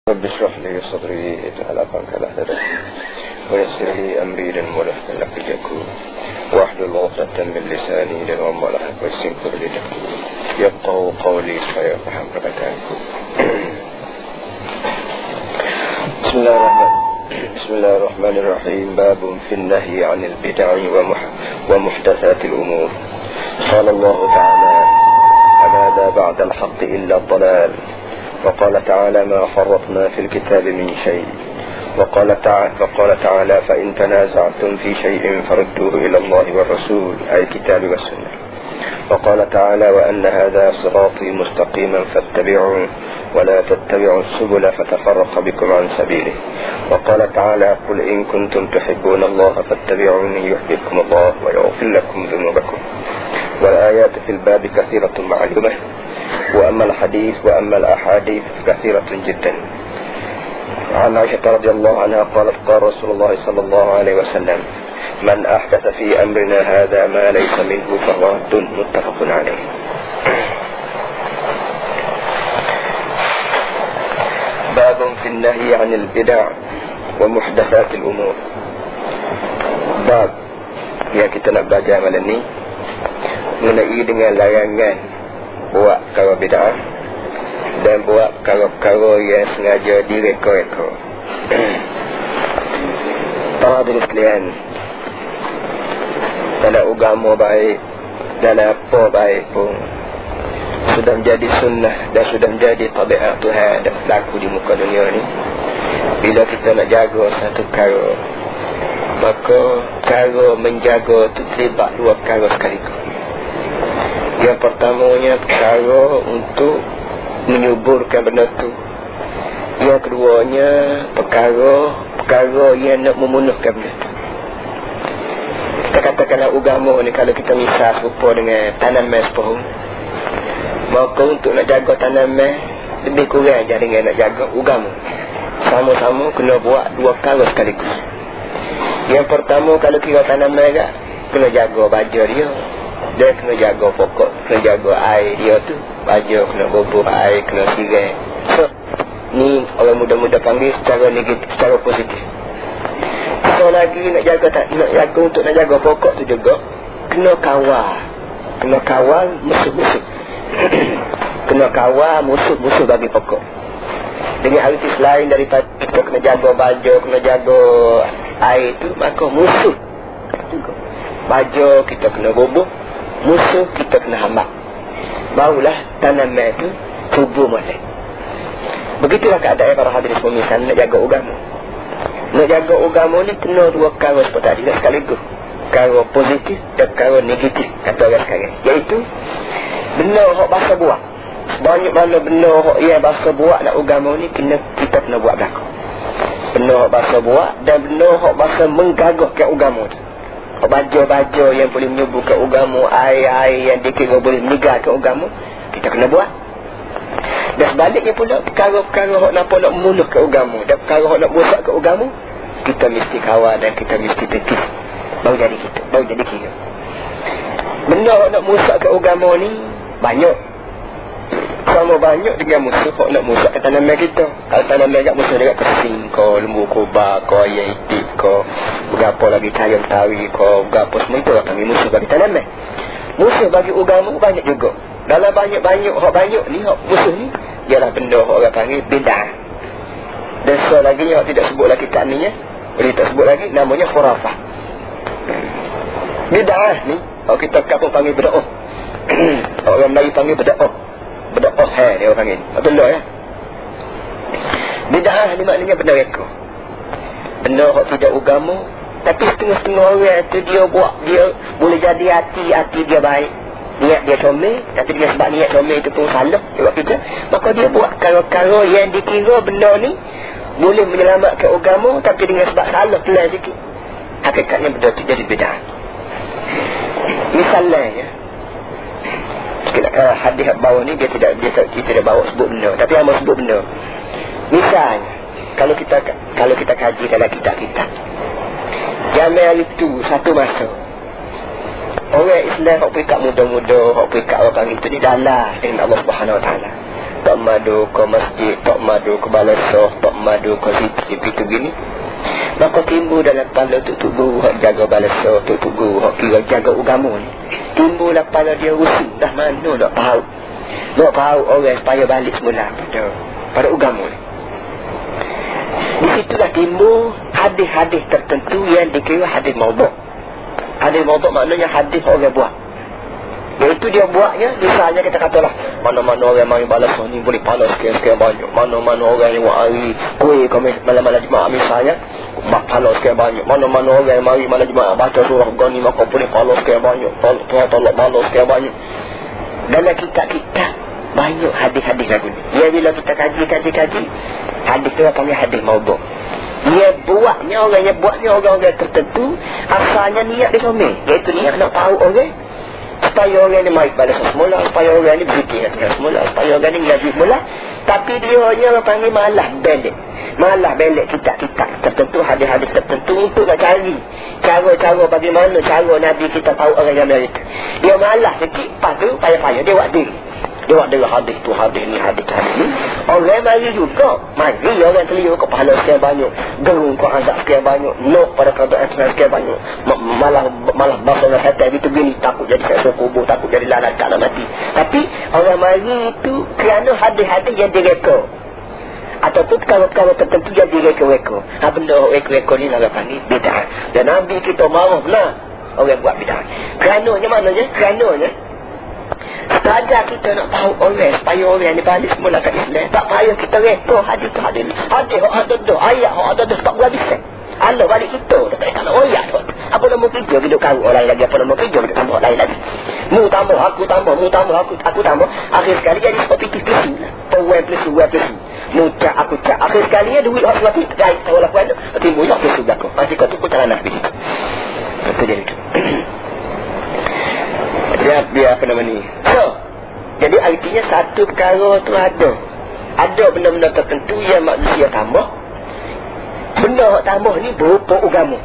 رب اشرح لي صدري اجعل أفاك لحظة ويسر لي أمري للملح لك يكون واحلل عقدة من لساني للملح ويسنكر لي يبقى قولي فيفهم ركعتكم. بسم الله الرحمن الرحيم. باب في النهي عن البدع ومحدثات الأمور. قال الله تعالى: فماذا بعد الحق إلا الضلال. وقال تعالى: ما فرطنا في الكتاب من شيء. وقال تعالى: فإن تنازعتم في شيء فردوه إلى الله والرسول، أي الكتاب والسنة. وقال تعالى: وأن هذا صراطي مستقيما فاتبعوه ولا تتبعوا السبل فتفرق بكم عن سبيله. وقال تعالى: قل إن كنتم تحبون الله فاتبعوني يحببكم الله ويغفر لكم ذنوبكم. والآيات في الباب كثيرة معلومة، وأما الحديث وأما الأحاديث كثيرة جدا. عن عائشة رضي الله عنها قالت: قال رسول الله صلى الله عليه وسلم: من أحدث في أمرنا هذا ما ليس منه فهو رد. متفق عليه. باب في النهي عن البدع ومحدثات الأمور. Bab yang kita nak belajar malam ni mengenai dengan larangan buat perkara bid'ah dan buat perkara-perkara yang sengaja direka-reka. Para hadirin sekalian, dalam agama baik, dalam apa baik pun, sudah menjadi sunnah dan sudah menjadi tabiat Tuhan dan berlaku di muka dunia ni. Bila kita nak jaga satu perkara, maka perkara menjaga itu terlibat dua perkara sekaligus. Yang pertamanya perkara untuk menyuburkan benda tu. Yang keduanya perkara yang nak memenuhkan benda tu. Kita katakanlah agama ni, kalau kita misal serupa dengan tanaman sepohong, maka untuk nak jaga tanaman lebih kurang je dengan nak jaga agama. Sama-sama kena buat dua perkara sekaligus. Yang pertama, kalau kira tanaman agak, kena jaga baja dia. Dia kena jaga pokok, kena jaga air dia tu. Baja kena bubur air, kena sirai. So, ni orang muda-muda panggil secara negatif, secara positif. So lagi nak jaga untuk nak jaga pokok tu juga kena kawal musuh-musuh. Kena kawal musuh-musuh bagi pokok. Dengan arti selain daripada kita kena jaga baja, kena jaga air tu, maka musuh juga. Baja kita kena bubur, musuh kita kena hambak. Barulah tanaman tu subur balik. Begitulah keadaan para hadirin sekalian nak jaga agama. Nak jaga agama ni kena dua perkara seperti tadi sekaligus. Perkara positif dan perkara negatif, kata orang sekarang. Iaitu benar hak bahasa buat. Banyak mana benar hak yang bahasa buat nak agama ni kita kena buat belakang. Benar hak bahasa buat dan benar hak bahasa menggagahkan agama tu. Baja-baja yang boleh menyuburkan agama, air-air yang dikira boleh meninggalkan agama, kita kena buat. Dan sebaliknya pula, perkara-perkara yang nak memenuhkan agama dan perkara yang nak merosakkan agama, kita mesti kawal dan kita mesti tertib. Baru jadi kira. Benda yang nak merosakkan agama ni banyak. Sama banyak dengan musuh yang nak merosakkan tanaman kita. Kalau tanaman agak musuh dekat kesing ko, lembu kubah ko, ayam itik ko, berapa lagi cayam tawi ko, berapa semua itu orang panggil musuh bagi tanaman. Musuh bagi agama banyak juga. Dalam banyak-banyak hak banyak ni, hak musuh ni ialah benda hak orang panggil bid'ah. Dan so lagi yang tidak sebut lagi tak ni, boleh tak sebut lagi, namanya khurafah. Bid'ah ni hak kita kapung panggil bid'ah. Orang Melayu panggil bid'ah. Bid'ah dia orang panggil. Betul ya? Bid'ah ni maknanya benda reka. Benda hak tidak agama, tapi setengah-setengah orang tu dia buat, dia boleh jadi hati dia baik, niat dia comel, tapi dengan sebab niat comel itu pun salah buat kita, maka dia buat perkara-perkara yang dikira benda ni boleh menyelamatkan agama, tapi dengan sebab salah pelan sikit, hakikatnya benda tu jadi bid'ah. Misalnya ya, hadis bawah ni dia tidak bawa sebut benda, tapi hamba sebut benda. Misalnya kalau kita kaji dalam kitab-kitab, zaman itu satu masa orang Islam hak peringkat muda-muda, hak peringkat orang itu didalah dengan Allah Subhanahu Wa Taala. tak madu ke masjid, tak madu ke balasoh, tak madu ke situ gini. Maka timbul dalam kepala tuk guru hak jaga balasoh, tuk guru hak kira jaga agama ni. Timbul dalam kepala dia rusing dah mana nak tahu. Nak tahu orang supaya balik semula pada agama ni. Di situlah timbul hadis-hadis tertentu yang dikira hadis maudhu'. Hadis maudhu' maknanya hadis orang buat. Iaitu dia buatnya, misalnya kita katalah mana-mana orang mari balas ni boleh panas sekian-sekian banyak. Mana-mana orang yang buat hari kuih malam-malam Jumaat misalnya panas sekian banyak. Mana-mana orang yang mari malam Jumaat baca surah gani maka boleh panas sekian banyak. Tuhan tolak balas sekian banyak. Dalam kitab-kitab banyak hadis-hadis lagu ni. Ya bila kita kaji hadis tu panggil hadis maudhu'. Dia buatnya orang-orang tertentu asalnya niat dia somel. Iaitu niat nak tahu orang supaya orang ni mari balas semula, supaya orang ni berzikir semula, supaya orang ni ngaji semula. Tapi dia hanya panggil malah belik kitab-kitab tertentu, hadis-hadis tertentu untuk nak cari cara-cara bagaimana cara Nabi kita tahu orang yang mereka. Dia malah sikit, lepas tu payah-payah dia buat diri. Dia buat diri hadis tu, hadis ni. Orang mari juga, mari orang keliru ke pahala sekian banyak, gerung ke azab sekian banyak, nok pada keadaan sekian banyak, malah basah dengan syaitan itu gini, takut jadi seksa kubur, takut jadi lalat, tak nak mati. Tapi orang mari itu kerana hadis-hadis yang direka ataupun perkara-perkara tertentu yang direka-reka. Benda reka-reka ni orang panggil bid'ah. Dan Nabi kita marah lah orang buat bid'ah. Kerananya maknanya sekadar kita nak tahu orang supaya orang ni balik semula ke Islam, tak payah kita reka hadis hak ada dah, ayat hak ada dah, tak berhabis. Allah balik kita tak nak royak tu. Apa nama kerja hidup kau orang lagi, apa nama kerja hidup tambah lain lagi. Mu tambah aku tambah. Akhir sekali jadi seperti kisi. Pewan plus. Mu cak aku cak. Akhir sekali duit hak sebab tu gaib tahu lah kuat. Timbul tak plus belakang. Pasti kau tu putaran nak begitu. Itu dia itu. Dia apa nama ni? So, jadi artinya satu perkara tu ada benda-benda tertentu yang manusia tambah. Benda tambah ni berupa agama.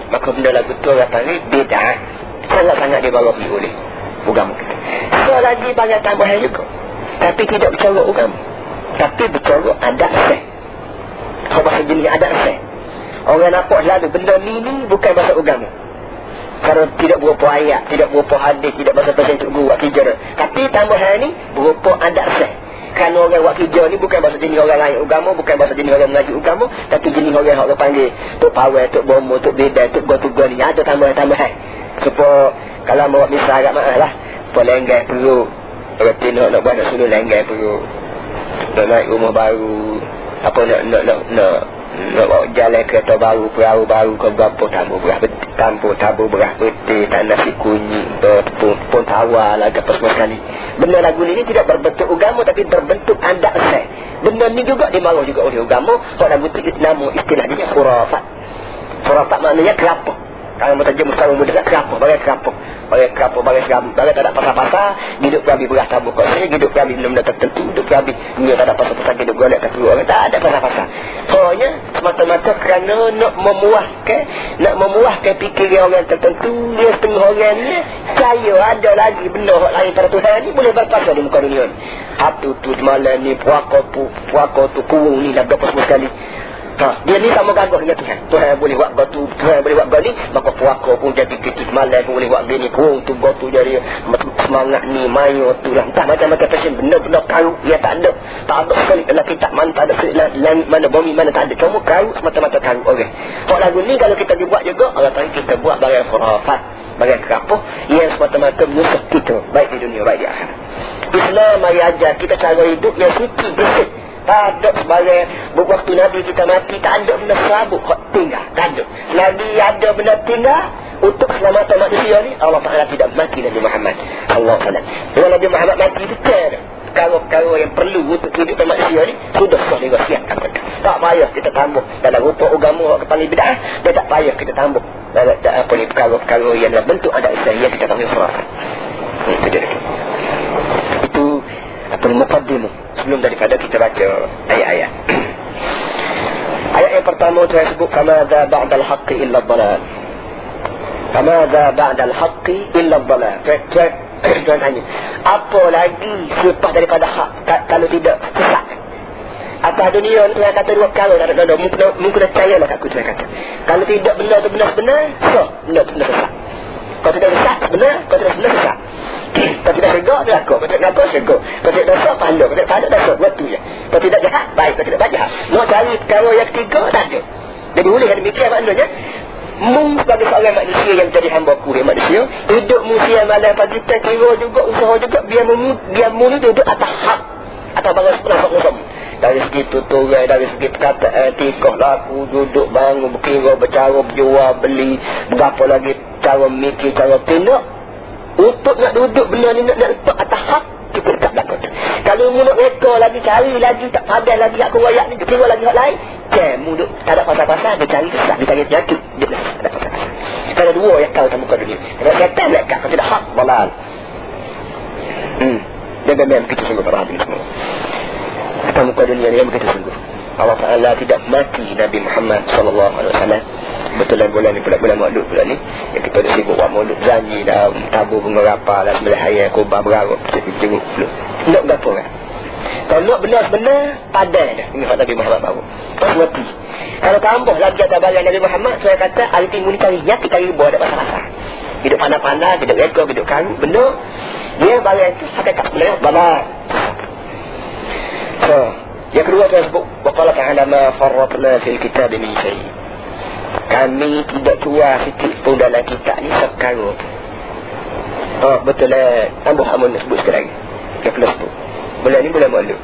Maka benda lagu tu orang panggil bid'ah. Sangat-sangat dibarahi oleh agama kita. So lagi banyak tambahan juga. Tapi tidak bercara agama, tapi bercara adat seh. Kalau bahasa jenis adat seh, orang nampak selalu benda ni bukan bahasa agama. Kalau tidak berupa ayat, tidak berupa hadis, tidak bahasa pasal untuk guru kerja. Tapi tambahan ni berupa adat seh. Kerana orang buat kerja ni bukan bahasa jenis orang lain agama, bukan bahasa jenis orang mengaji agama, tapi jenis orang yang panggil Tok Pawai, Tok Bomo, Tok Bedai, Tok Gotuga ni. Ada tambahan-tambahan. Supaya kalau mau misal agak maaf lah, pelenggai perut. Berarti nak buat nak suruh lenggai perut. Nak naik rumah baru. Apa nak bawa jalan kereta baru, perahu baru, ke berapa tabur beras putih, tak nasi kunyit, pun tawar lah, apa semua sekali. Benda lagu ni tidak berbentuk agama tapi berbentuk adat seh. Benda ni juga dimarah juga oleh agama. Kalau lagu tu nama istilah dia khurafat. Khurafat maknanya kelapa. Kalau berterjemah sekarang mudah kelapa, bagai kelapa. Bagai tak ada pasal-pasal. Hidup kami beras tabur kat saya, hidup kami benda-benda tertentu, hidup kami dunia tak ada pasal-pasal, hidup golek kat perut orang, tak ada pasal-pasal. Hanya semata-mata kerana nak memuaskan fikiran orang tertentu, dia setengah orang ni percaya ada lagi benda hak lain pada Tuhan ni boleh berkuasa di muka dunia ni. Hatu tu semalam ni puaka tu kurung ni lah berapa semua sekali. Dia ni sama gagah dengan Tuhan. Tuhan boleh buat batu, Tuhan boleh buat gani, maka puaka pun jadi gitu semalam pun boleh buat gini, kurung tu batu jadi semangat ni mayo tu lah. Entah macam-macam pasien benda-benda kayu dia tak ada sekali dalam kitab mana tak ada mana bumi mana tak ada. Cuma kayu semata-mata kayu orang. Hak lagu ni kalau kita dibuat juga orang panggil kita buat bagai khurafat, bagai kerapuh yang semata-mata menyusah kita baik di dunia baik di akhirat. Islam mari ajar kita cara hidup yang suci bersih. Tak ada sebagai waktu Nabi kita mati, tak ada benda serabut tinggal, tak ada. Nabi ada benda tinggal untuk keselamatan manusia ni. Allah Ta'ala tidak mati Nabi Muhammad sallallahu alaihi wasallam. Kalau Nabi Muhammad mati itu tiada perkara-perkara yang perlu untuk kehidupan manusia ni sudah negosiasikan. Tak payah kita tambah dalam rupa agama panggil bid'ah, dan tak payah kita tambah dalam apa ni perkara-perkara yang dalam bentuk adat Islam yang kita panggil khurafat. Itu dia. Itu apa muqaddimah sebelum daripada kita baca ayat-ayat. Ayat yang pertama Tuhan sebut famadza ba'dal haqqi illa dhalal. Famadza ba'dal haqqi illa dhalal. Tuan tanya, apa lagi selepas daripada hak kalau tidak sesat? Atas dunia ni Tuhan kata dua perkara. Mungkin dah percaya lah aku Tuhan kata. Kalau tidak benda tu benar-benar, so benda tu benar sesat. Kalau tidak sesat benar, kalau tidak benar sesat. Kalau tidak segak, dia lakuk. Kalau tidak lakuk, segak. Kalau tidak dosa, pahala. Kalau tidak pahala, dosa. Buat tu je. Kalau tidak jahat, baik. Kalau tidak jahat. Nak cari perkara yang ketiga, tak ada. Jadi boleh kan demikian maknanya. Mu sebagai seorang manusia yang menjadi hamba ku yang manusia, hidup mu siang malam pagi petang, kira juga, usaha juga, biar mu ni duduk atas hak, atas balas penasuk musuh. Dari segi tuturan, dari segi perkataan, tikah laku, duduk bangun, berkira, bercara, berjual, beli, berapa lagi cara mikir, cara tindak. Untuk nak duduk benda ni, nak letak atas hak, kita tak berlaku. Kalau mu nak reka lagi, cari lagi, tak padan lagi, aku rakyat ni, kira lagi hak lain, mu duduk, tak ada pasal-pasal, dia cari kesat, dia cari penyakit, dia tak ada pasal-pasal. Ada dua yang kau tak muka dunia. Kalau syaitan nak kat, kalau tidak hak, balal. Dia memang begitu sungguh para hadirin semua. Atas muka dunia ni yang begitu sungguh. Allah Ta'ala tidak mati Nabi Muhammad SAW. Betulan bulan ni pula bulan maulud pula ni, yang kita dah sibuk buat maulud, zanyi dah, tabur bunga rapa lah, sembilan hayat, kubah beraruk, jenguk pula. Nak berapa kan? Kalau nak benar-benar, padan dah dengan Nabi Muhammad baru. Pas mati. Kalau tambah lagi atas barang Nabi Muhammad, saya kata hari timbul ni cari nyati, cari buah, ada pasal-pasal. Hidup pandai-pandai, hidup reka, hidup kayu, benar. Dia barang itu hakikat sebenarnya balas. So, yang kedua saya sebut, waqala ta'ala ma farratna fil kitab min syai'. Kami tidak tua sikit pun dalam kitab ni sekarang. Betul lah. Tambah amun nak sebut sekali lagi. Yang plus tu. Bulan ni bulan maulud.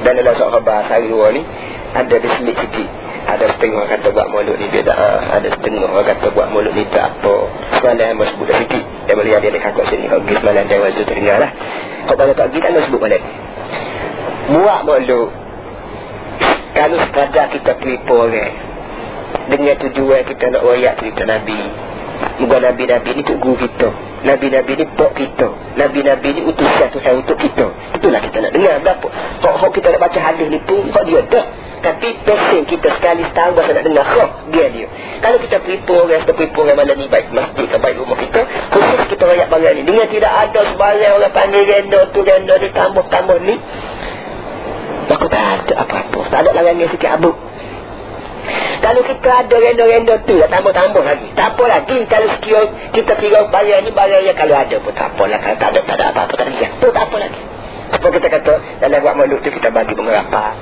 Dan dalam surat khabar sehari dua ni, ada diselit sikit. Ada setengah kata buat maulud ni beda. Ada setengah kata buat maulud ni tak apa. Semalam yang sebut dah sikit. Dia boleh ada kakak sini. Kalau pergi semalam dia waktu terdengar lah. Kalau pada tak pergi tak nak sebut balik. Buat maulud. Kalau sekadar kita pelipur orang, dengan tujuan kita nak royak cerita Nabi. Moga Nabi-Nabi ni untuk guru kita. Nabi-Nabi ni pok kita. Nabi-Nabi ni utusan Tuhan untuk kita. Itulah kita nak dengar berapa. Hak kita nak baca hadis ni pun hak dia dah. Tapi pesen kita sekali setahun bahasa nak dengar hak dia. Kalau kita pelipur orang malam ni baik masjid ke baik rumah kita, khusus kita royak barang ni. Dengan tidak ada sebarang orang panggil renda tu renda ni tambah-tambah ni, maka tak ada apa-apa. Tak ada larangan sikit abuk. Kalau kita ada renda-renda tu lah, tambah-tambah lagi. Tak apa lagi. Kalau kita kira barang ni barang yang kalau ada pun tak apa lah. Kalau tak ada apa-apa, tak ada tu tak apa lagi. Apa kita kata, dalam buat maulud tu kita bagi bunga rapat.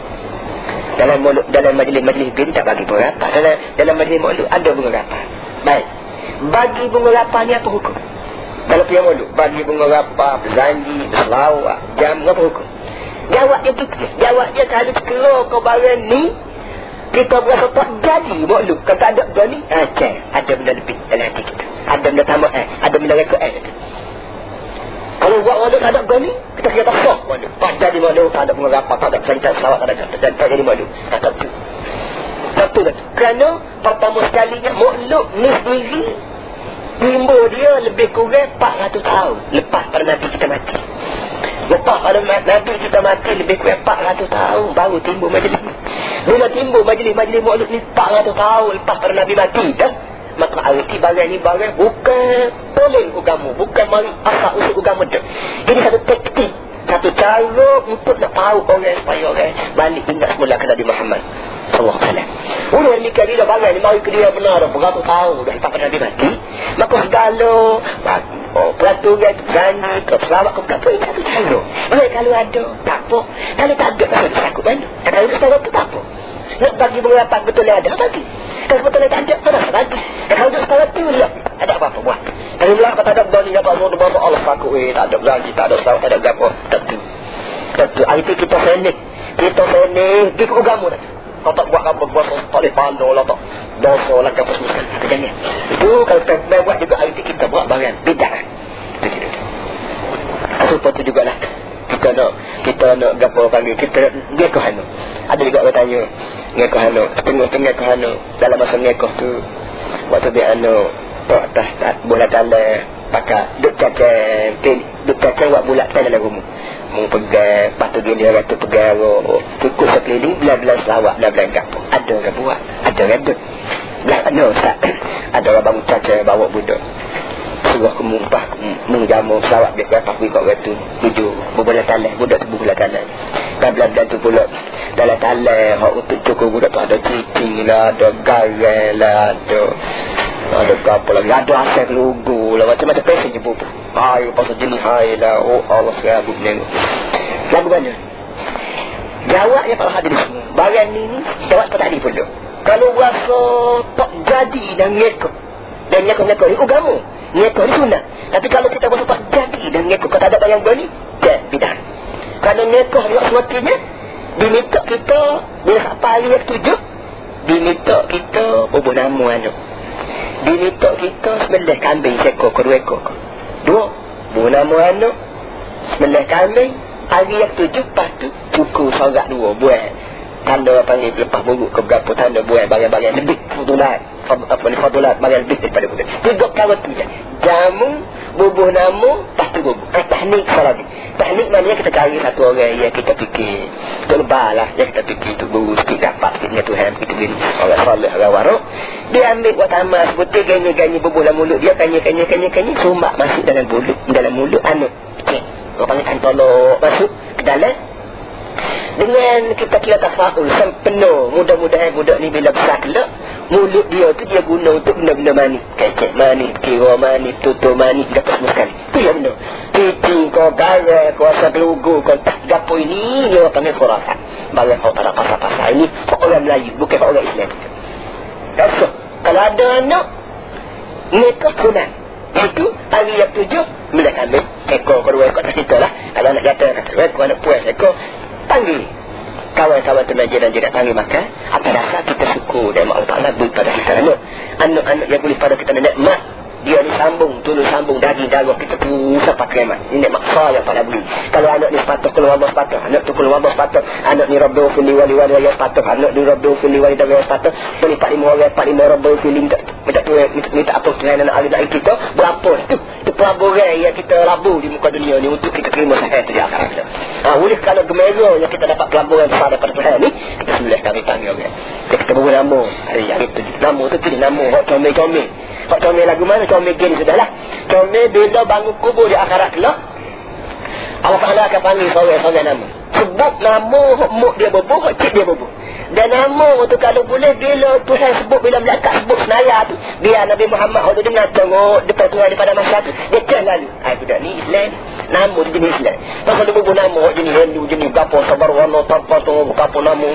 Dalam majlis-majlis bin tak bagi bunga rapat. Dalam majlis maulud ada bunga rapat. Baik. Bagi bunga rapat ni apa hukum? Kalau punya maulud, bagi bunga rapat, berjanji, berselawat, jam, apa hukum? Jawab dia tu. Jawab dia kalau keluar kau barang ni, kita berasa tak jadi maklum. Kalau tak ada benda ni, ada benda lebih dalam hati kita. Ada benda tambah, ada benda rekod Kalau buat maklum tak ada benda ni, kita kira tak sah maklum. Tak jadi maklum, tak ada pengerapah, tak ada pesancar selawat, tak jadi maklum. Tak tu. Satu lah. Kerana pertama sekalinya maklum ni sendiri, timbul dia lebih kurang 400 tahun lepas pada Nabi kita mati. Lepas pada Nabi kita mati lebih kurang 400 tahun baru timbul majlis ni. Bila timbul majlis-majlis maulud ni 400 tahun lepas pada Nabi mati dah, maka arti barang ni barang bukan tolong agama, bukan mari asal usul agama dah. Ini satu taktik, satu cara untuk nak tahu orang supaya orang balik ingat semula ke Nabi Muhammad sallallahu alaihi wasallam. Ulun demikian bila barang ni mari ke dia benar dah beratus tahun dah lepas pada Nabi mati, maka segala peraturan janji ke selawat ke apa itu satu cara. Baik kalau ada tak apa, kalau tak ada tak ada takut mana. Kalau ada tu tak apa. Nak bagi berapa betul ada bagi. Kalau betul tak ada tak bagi. Kalau ada sekarang tu lihat ada apa-apa buat. Kalau lah kata ada bagi apa Allah Allah takut tak ada janji, tak ada selawat, tak ada apa. Tak tu IT kita sini. Kita sini di agama dah. Kau tak buat apa buat tak boleh pandai lah tak. Dosa lah apa semua. Jangan. Itu kalau kita buat juga IT kita buat barang beda. Begitu. Apa tu jugalah. Kita nak gapo panggil kita ngekah anu. Ada juga orang tanya ngekah anu, tengah-tengah ngekah anu dalam masa ngekah tu waktu dia anu tak bulat tanda pakai duk cacang buat bulat tanda dalam rumah. Mung pegang patu gini orang tu pegang cukup sekeliling belah-belah selawat belah-belah gapo. Ada orang buat, ada orang duk. Belah anu tak. Ada orang bangun cacang bawa budak. suruh ke mumpah menjamu pesawat biar berapa pergi kat orang tu tuju berbola talan budak tu berbola talan kabla-kabla tu pula dalam talan hak untuk cukup budak tu ada cicing lah, ada garai lah, ada apa lagi, ada asal logo lah, macam-macam pesen je bubu hai pasal jenis hai lah. Oh Allah serabut menengok lagu mana jawabnya Pak Hadir semua barang ni jawab tak tadi pula kalau rasa tak jadi dan ngekok dan ngekok-ngekok ni agama ngekok ni sunnah. Tapi kalau kita rasa tak jadi dan ngekok kata ada bayang ni tak bidah. Kalau ngekok ni semestinya diminta kita bila sampai hari yang ketujuh diminta kita bubuh nama anak diminta kita sembelih kambing sekor ke 2 ekor 2 bubuh nama anak sembelih kambing hari yang ketujuh lepas tu cukup sorak 2 buat tanda panggil lepas buruk ke berapa tanda buat barang-barang lebih fudulat fadulat barang lebih daripada budak 3 perkara tu je jamu bubuh nama lepas tu bubuh tahnik salat tahnik maknanya kita cari satu orang yang kita fikir tu lebah lah yang kita fikir tu guru sikit dapat sikit dengan Tuhan kita beri orang salih orang waruk dia ambil buat tamat sebetul ganyi-ganyi bubuh dalam mulut dia kanyi sumbak masuk dalam mulut anak orang panggil kantolok masuk ke dalam dengan kita kira tafa'ul penuh mudah-mudahan budak ni bila besar kelak mulut dia tu dia guna untuk benda-benda manis kecek manis, kira manis, tutur manis dapat semua sekali tu yang benda cicing kau garai kau asal logo kau tak gapo ini dia orang panggil khurafat barang kau tak ada pasal-pasal ini orang Melayu bukan orang Islam so, kalau ada anak mereka sunat itu hari yang 7 bila kambing ekor ke 2 ekor tak cerita lah kalau anak kata 2 ekor anak puas ekor panggil kawan-kawan tenaga dan juga panggil makan atas dasar kita syukur dan Allah Ta'ala beri pada kita anak-anak yang boleh pada kita nikmat dia ni sambung daging darah kita tu sampai kiamat ini nikmat yang tak beli kalau anak ni sepatut keluar Allah sepatut anak tu keluar Allah sepatut anak ni rabdu fili wali yang sepatut anak ni rabdu fili wali yang sepatut boleh 45 orang 45 rabdu fili minta apa Tuhan anak ahli kita berapa tu pelaburan yang kita labu di muka dunia ni untuk kita terima sehat di akhirat boleh kalau gemera yang kita dapat pelaburan besar daripada Tuhan ni kita sembilan kami panggil orang kita berburu nama hari itu nama tu pilih nama hak comel-comel hak comel lagu mana comel gini sudahlah comel bila bangun kubur di akhirat kelak Allah Ta'ala akan panggil seorang nama sebut nama hak dia berbuh hak cik dia berbuh dan nama tu kalau boleh bila Tuhan sebut bila melekat sebut senaya tu biar Nabi Muhammad waktu dia nak tengok depan Tuhan daripada masa tu dia cek lalu budak ni Islam nama tu jenis Islam pasal dia berbuh nama jenis Hindu jenis gapa sabar warna tanpa tu gapa nama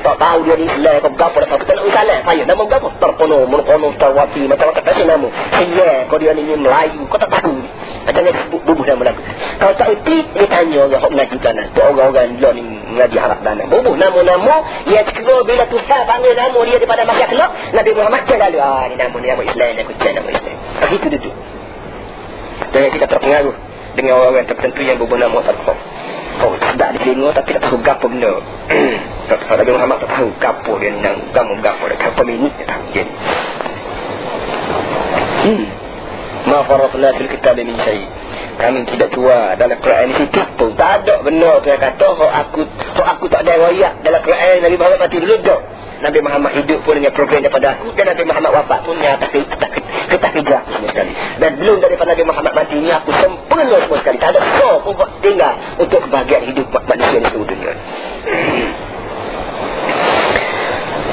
tak tahu dia ni Islam ke gapa tak kita nak usalah payah nama gapa terpono menepono tawati macam-macam kasih nama saya kau dia ni Melayu kau tak tahu macam ni bubuh nama lagu kalau tak erti dia tanya orang yang mengaji kanan tu orang-orang dia ni mengaji harap dana bubuh nama-nama yang kira bila Tuhan panggil nama dia daripada masa kelak Nabi Muhammad cek lalu ni nama Islam aku cek nama Islam itu dia jangan kita terpengaruh dengan orang-orang tertentu yang bubuh nama tak tahu sedap ditengok tapi tak tahu gapo benda Nabi Muhammad tak tahu gapo dia nang gapo dia gapo minit dia tahu je ma faratna fil kitab min syai kami tidak tua dalam Quran ni sikit pun tak ada benar tu yang kata aku tak ada riwayat dalam Quran Nabi Muhammad mati dulu dah Nabi Muhammad hidup pun dengan program daripada aku dan Nabi Muhammad wafat pun nyata kita kerja semua sekali dan belum daripada Nabi Muhammad mati ni aku sempurna semua sekali tak ada pun tinggal untuk kebahagiaan hidup manusia di seluruh dunia.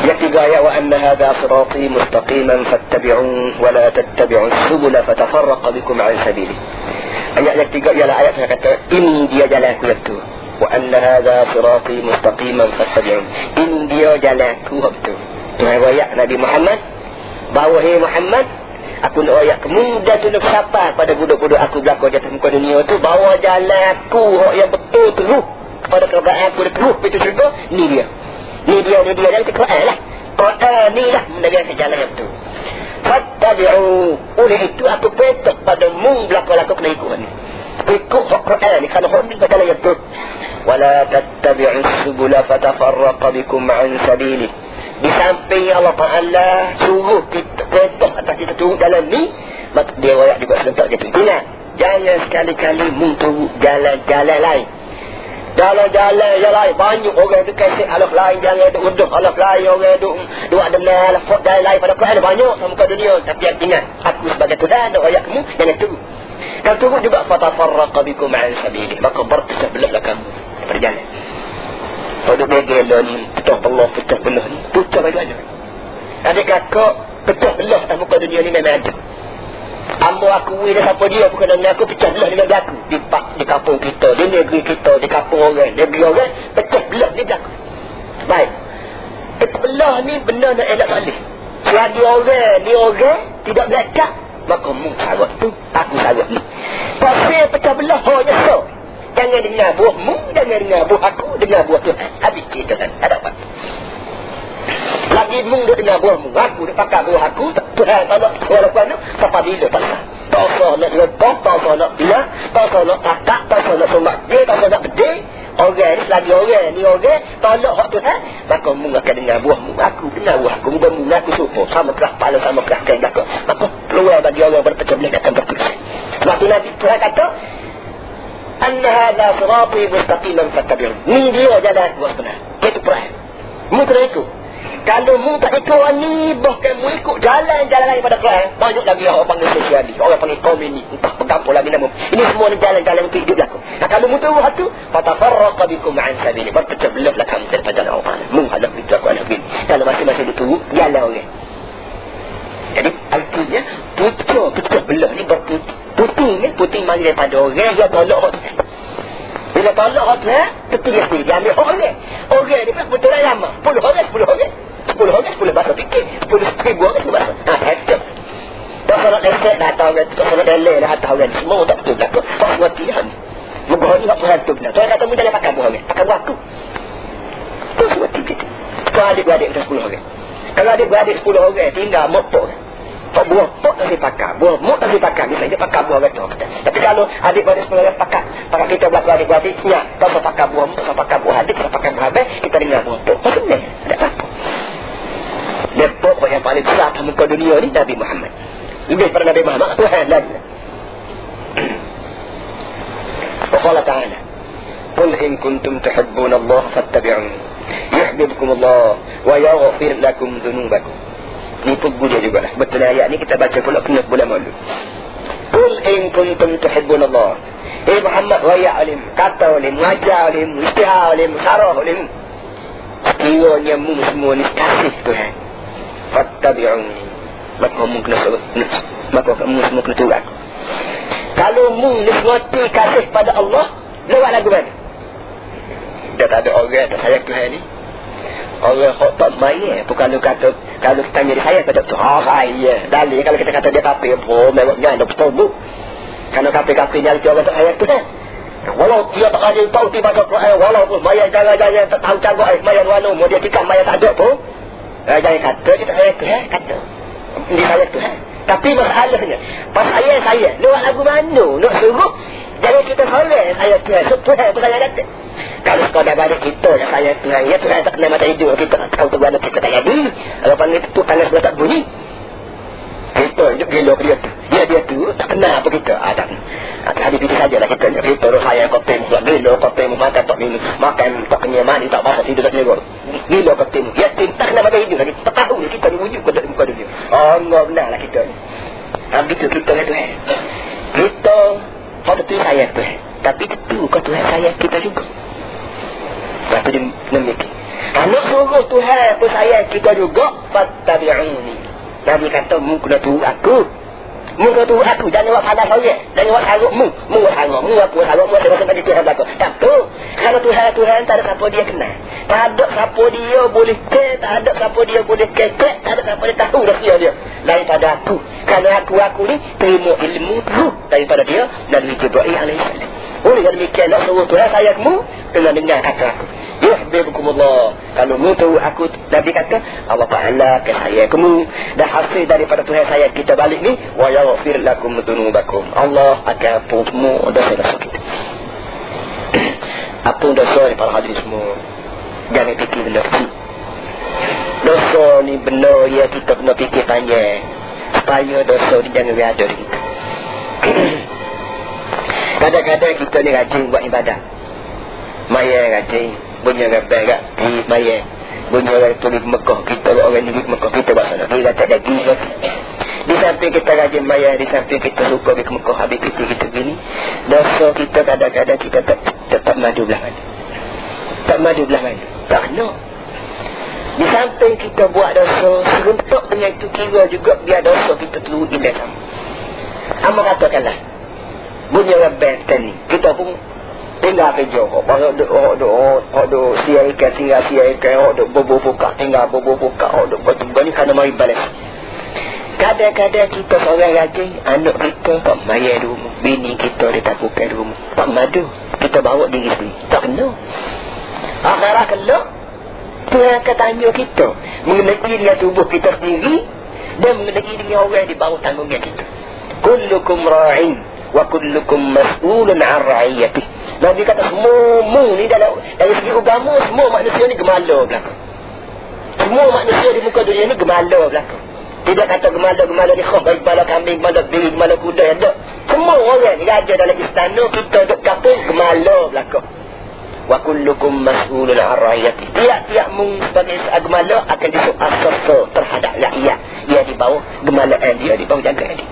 Yang tiga ayat wa anna hadha sirati mustaqiman fattabi'u wa la tattabi'u subula fatafarraqa bikum 'an sabili. Ayat yang tiga ialah ayat yang kata ini dia jalan aku itu wa anna hadha sirati mustaqiman fattabi'u ini dia jalan aku itu tu ayat Nabi Muhammad bahawa hai Muhammad aku nak ayat kemudian tu nak siapa pada budak-budak aku belakang di atas muka dunia tu bawa jalan aku yang betul terus kepada kerajaan aku terus itu juga ni dia dan Quran lah Quran ni lah mendengar jalan yang betul fattabi'u oleh itu aku petok pada mu belakang aku kena ikut ni ikut Quran ni kalau ni jalan yang betul wala tattabi'u subula fatafarraqa bikum 'an sabili di samping Allah Ta'ala suruh kita petok atas kita turun dalam ni maka dia wayak juga serentak dia tu ingat jangan sekali-kali mu turun jalan-jalan lain Jalan-jalan yang lain banyak orang tu kasih halaf lain, jangan duk uduh halaf lain, orang duk ada halaf lain pada Quran banyak sama muka dunia. Tapi yang ingat, aku sebagai Tuhan dan ayat kamu jangan turun. Kalau turun juga fatafarraqa bikum an sabili, maka berpisah belaklah kamu berjalan. Kalau begel ni pecah belah ni pecah bagaimana? Adik kakak pecah belah atas muka dunia ni memang ada. Ambo akui dah siapa dia bukan dengan aku, pecah belah dengan aku di kampung kita, di negeri kita, di kampung orang, negeri orang, pecah belah ni berlaku. Baik, pecah belah ni benda nak elak salih. Selagi orang ni orang tidak berlaku, maka mu syarat tu, aku syarat ni. Pasal pecah belah hanya so. Jangan dengar buahmu, jangan dengar buah aku, dengar buah Tuhan. Habis kita kan, ada apa? Lagi mu duk dengar buahmu, aku duk pakai buah aku, Tuhan tak nak walaupun sampai bila tak sah. Tak sah nak rekam, tak sah nak biar, tak sah nak takak, tak sah nak somak dia, tak sah nak pedih. Orang ni selagi orang ni orang tolak hak Tuhan, maka mu akan dengar buahmu, aku dengar buah aku, muka mu aku supo sama keras kepala, sama keras kain belakang. Maka peluang bagi orang berpecah belah akan berpecah. Sebab tu Nabi Tuhan kata, anna hadha sirati mustaqiman fattabi'un. Ni dia jalan aku sebenar. Itu perang. Mu kena ikut. Kalau mu tak ikut ni, bahkan mu ikut jalan-jalan lain pada perang, banyak lagi orang panggil sosialis, orang panggil komunis, entah pengampun lagi nama. Ini semua ni jalan-jalan untuk hidup aku. Nah, kalau mu tahu hatu, fatafarraqa bikum an sabili, berpecah belahlah kamu daripada jalan Allah. Mu hadap itu aku anak bin. Kalau masing-masing itu jalan orang. Jadi artinya pecah belah ni puting mari daripada orang yang tolak hak Tuhan. Bila tolak hak Tuhan, tentu dia ambil hak orang. Orang ni betul lah lama. 10 orang 10 bahasa fikir, 10,000 orang 10 bahasa. Hebat. Tak salah lesek dah tahu orang, tak salah delay dah tahu orang. Semua tak betul lah. Tak semua tihan. Muka ni tak berhantu benar. Tuhan kata mu jangan pakai buah orang, pakai buah aku. Tak semua tiga. Kalau adik-beradik kita 10 orang. Kalau adik-beradik 10 orang, tinggal mopok. Pak buah pok tak dipakai, buah mok tak dipakai, misalnya dia pakai buah betul. Tapi kalau adik-beradik sekolah pakai kita berlaku adik-beradiknya, tak usah pakai buah mok, tak usah pakai buah adik, tak usah pakai buah habis, kita dengar buah pok. Maksudnya, ada apa? Dia pokok yang paling besar dalam muka dunia ni Nabi Muhammad. Lebih daripada Nabi Muhammad, Tuhan lagi. Allah Ta'ala, qul in kuntum tuhibbuna Allah fattabi'un yuhibbukum Allah wa yaghfir lakum dhunubakum. Ni pun dia juga lah. Betul ayat ni kita baca pula kena bulan malu. Qul in kuntum tuhibbuna Allah. Muhammad raya alim, kata alim, mengajar alim, istihar alim, sarah alim. Sekiranya mu semua ni kasih Tuhan, fattabi'uni, maka mu kena suruh, maka mu semua kena turut aku. Kalau mu ni semua kasih pada Allah, lewat lagu mana? Dia tak ada orang tak sayang Tuhan ni. Orang tak main pun kalau kata, kalau kita tanya dia sayang pada tu, saya dalil. Kalau kita kata dia kafir pun memangnya ada betul. Kalau kafir-kafir ni orang tak sayang Tuhan, walau dia tak ada tahu tiba baca Quran, walaupun mayat jangan tak tahu cago mayat wano, mau dia tikam mayat tak ada pun, jangan kata kita sayang Tuhan, kata dia sayang Tuhan. Tapi masalahnya pas saya lewat lagu mana nak suruh jangan kita sayang Tuhan, Tuhan pun sayang kata. Kalau sekadar balik kita yang sayang Tuhan, ya Tuhan tak kena mata hidup, kita tak tahu tu mana kita tak jadi. Kalau panggil tu tangan sebelah tak bunyi, kita hidup gila dia tu, dia tu tak kena apa kita. Tak habis itu sajalah kita roh sayang kau temu pula gila, kau temu makan tak minum, makan tak kenyang mandi tak basah tidur tak nyerol, gila kau temu yatim tak kena mata hidup lagi. Tak tahu kita ni wujud ke muka dunia. Enggak benar lah kita ni. Begitu kita lah Tuhan. Kita pada tu sayang Tuhan, tapi tentu kau Tuhan sayang kita juga. Lepas tu dia memikir, anak suruh Tuhan pun sayang kita juga, fattabi'uni. Nabi kata mu kena turut aku, mu kena turut aku, jangan buat panas orang, jangan buat saruk mu buat saruk, mu aku saruk, mu ada masa Tuhan belakang. Tak tu, kalau Tuhan tak ada siapa dia kenal, tak ada siapa dia boleh tak ada siapa dia boleh kekek, tak ada siapa dia tahu rahsia dia daripada aku. Kerana aku ni terima ilmu ruh daripada dia Nabi Jibril alaihissalam. Oleh kerana demikian nak suruh Tuhan sayangmu dengan dengar kata aku, yuhibbukumullah. Kalau mu tahu aku, Nabi kata Allah Ta'ala akan sayang kamu, dan hasil daripada Tuhan sayang kita balik ni, wa yaghfir lakum dhunubakum, Allah akan ampun semua dosa-dosa kita. Ampun dosa ni para hadirin semua, jangan fikir benda kecil. Dosa ni benda yang kita kena fikir panjang, supaya dosa ni jangan berada di kita. Kadang-kadang kita ni rajin buat ibadat, Maya rajin. Bunyi orang berak di maya. Bunyi orang pergi ke Mekah. Kita orang ni pergi ke Mekah. Kita buat sana. Dia tak ada gigi. Di samping kita rajin maya. Di samping kita suka pergi ke Mekah. Habis kita begini. Dosa kita kadang-kadang kita tetap madu belah mana. Tak madu belah mana. Tak kena. Di samping kita buat dosa, serentak dengan itu kira juga biar dosa kita terlalu indah sama. Amal katakanlah, bunyi orang benten ni, kita pun tinggal kerja. Orang duk siaikan, orang duk buka, tinggal buka, orang duk bertunggu ni kerana mari balas. Kadang-kadang kita seorang rajin, anak kita tak maya di rumah, bini kita ditakutkan di rumah, tak madu, kita bawa diri sendiri, tak kena. Akhirah kena, Tuhan akan tanya kita mengenai diri tubuh kita sendiri dan mengenai diri orang di bawah tanggungan kita. Kullukum ra'in wa kullukum mas'ulun 'an ra'iyatih. Nabi kata semua ni dari segi agama semua manusia ni gemala belaka. Semua manusia di muka dunia ni gemala belaka. Tidak kata gemala ni khas baik bala kambing, bala biri, bala kuda ada. Semua orang ni raja dalam istana kita duk kampung gemala belaka. Wa kullukum mas'ulun 'an ra'iyatih. Tiap-tiap mung sebagai gemala akan disoal terhadap rakyat. Dia di bawah gemalaan dia, di bawah jagaan dia.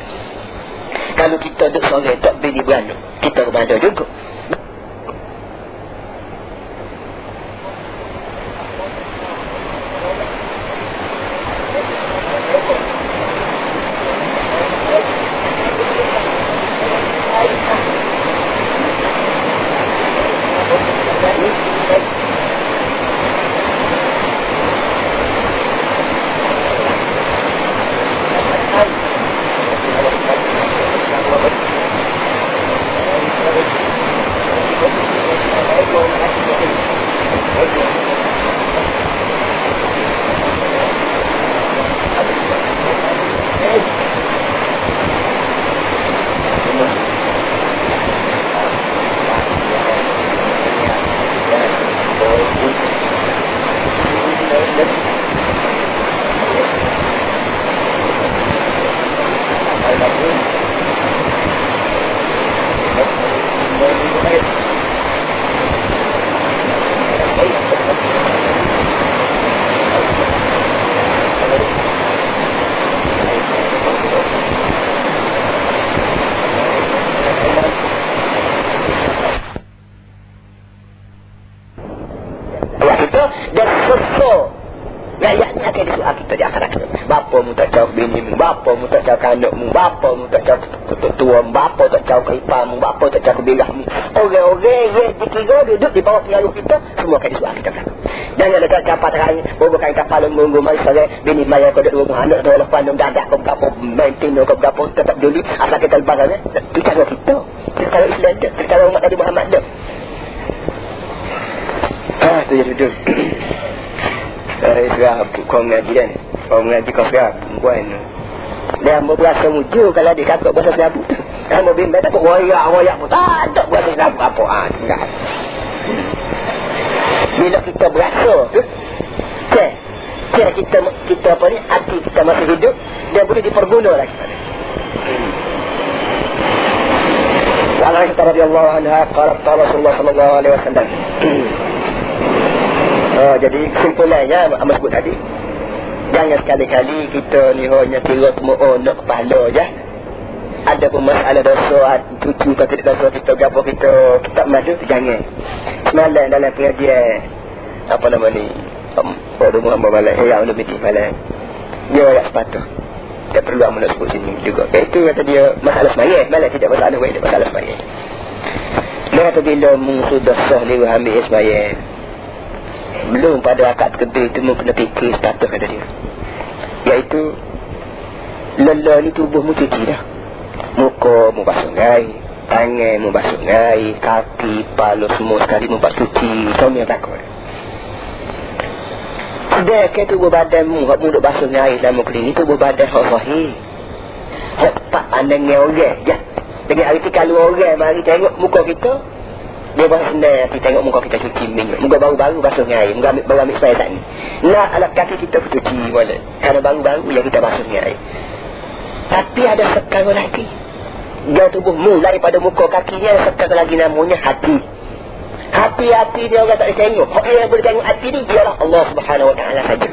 Kalau kita duduk sore tak bini beranak, kita gemala juga. Bapa mu tak jauh bini mu, bapa mu tak jauh anak mu, bapa mu tak jauh ketua mu, bapa tak jauh ipar mu, bapa tak jauh birah mu. Orang-orang yang dikira duduk di bawah pengaruh kita, semua akan disuap kita belakang. Jangan dekat kapal terakhir, bukan kapal menunggu mari sore, bini maya kau duduk rumah anak tu lepas nung dadah kau berapa, maintain kau berapa, tetap juli, asal kita lepas sana. Itu cara kita, itu cara Islam tu, itu cara umat Nabi Muhammad tu. Tu je duduk. Serap kau mengaji kan. Kau mengaji kau serap buat ni. Dia mau berasa muncul kalau dia kata bahasa serap tu. Dia mau bimbang tak royak pun tak berasa serap apa. Enggak. Bila kita berasa tu, kita apa ni, hati kita masih hidup, dia boleh diperguna lagi. Allah radhiyallahu anha qalat Rasulullah sallallahu alaihi wasallam. Jadi kesimpulannya Amat sebut tadi, jangan sekali-kali kita ni hanya kira semua nak kepala je. Ada pun masalah dosa, cucu atau tidak dosa kita, berapa kita madu, jangan. Semalam dalam pengajian apa nama ni, Pak Muhammad Malak yang lebih tinggi Malak, dia agak sepatah. Tak perlu amat nak sebut sini juga. Itu kata dia masalah semayang. Malak tidak masalah, dia masalah semayang. Dia kata bila sudah sah lewat ambil semayang, belum pada akad kedua itu kena fikir sepatah kata dia. Iaitu lelah ni tubuh mu cuci dah. Muka mu basuh air, tangan mu basuh air, kaki, kepala semua sekali mu basuh cuci. Suami yang takut. Sedangkan tubuh badan mu hak mu duk basuh air dalam kelini, tubuh badan hak sahih. Hak tak pandangnya orang je. Dengan arti kalau orang mari tengok muka kita, dia baru senang hati tengok muka kita cuci minyak. Muka baru-baru basuh air, muka baru ambil supaya tak ni. Nak alat kaki kita cuci boleh. Kerana baru-baru yang kita basuh air. Tapi ada sekarang lagi. Dia tubuh mu daripada muka kakinya, sekarang lagi namanya hati. Hati-hati dia orang tak boleh tengok. Orang yang boleh tengok hati ni ialah Allah Subhanahu Wa Taala saja.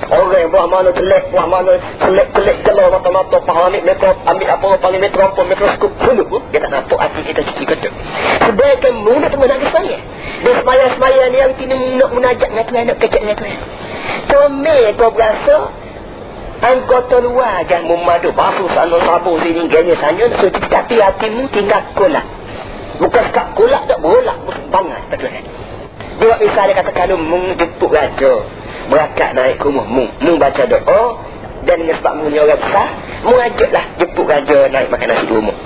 Orang yang belah mana telek, belah mana telek gelar mata-mata, ambil panggil mikroskop dulu pun dia tak nampak hati kita cuci kotak. Sebaiknya mudah tu menangis semaya. Dan semaya ni yang kini nak munajat dengan Tuhan, nak kecek dengan Tuhan. Comel kau berasa anggota luar jangan memadu basuh sana sabun sini ganya sana, so tapi hatimu tinggal kolak. Bukan sekat kolak tak berolak, bangat betul kan. Dia misalnya katakan mung jemput raja berakat naik ke rumah mung baca doa, dan dengan sebab mung ni orang besar, mung ajaklah jemput raja naik makan nasi di rumah.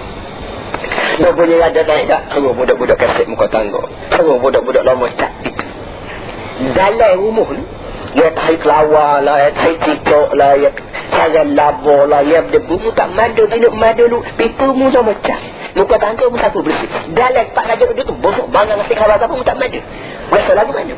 Dah punya raja naik tak, suruh budak-budak kaset muka tangga, suruh budak-budak lama cat itu. Dalam rumah ni dia tahi kelawar lah, dia tahi cicok lah, dia cara labor lah, dia berdebu tak madu, minum madu lu, pipu mu sama cat. Muka tangga pun sapu bersih. Dalam pak raja dia tu bosok bangang nasi kawal apa pun tak madu. Berasa lagu mana?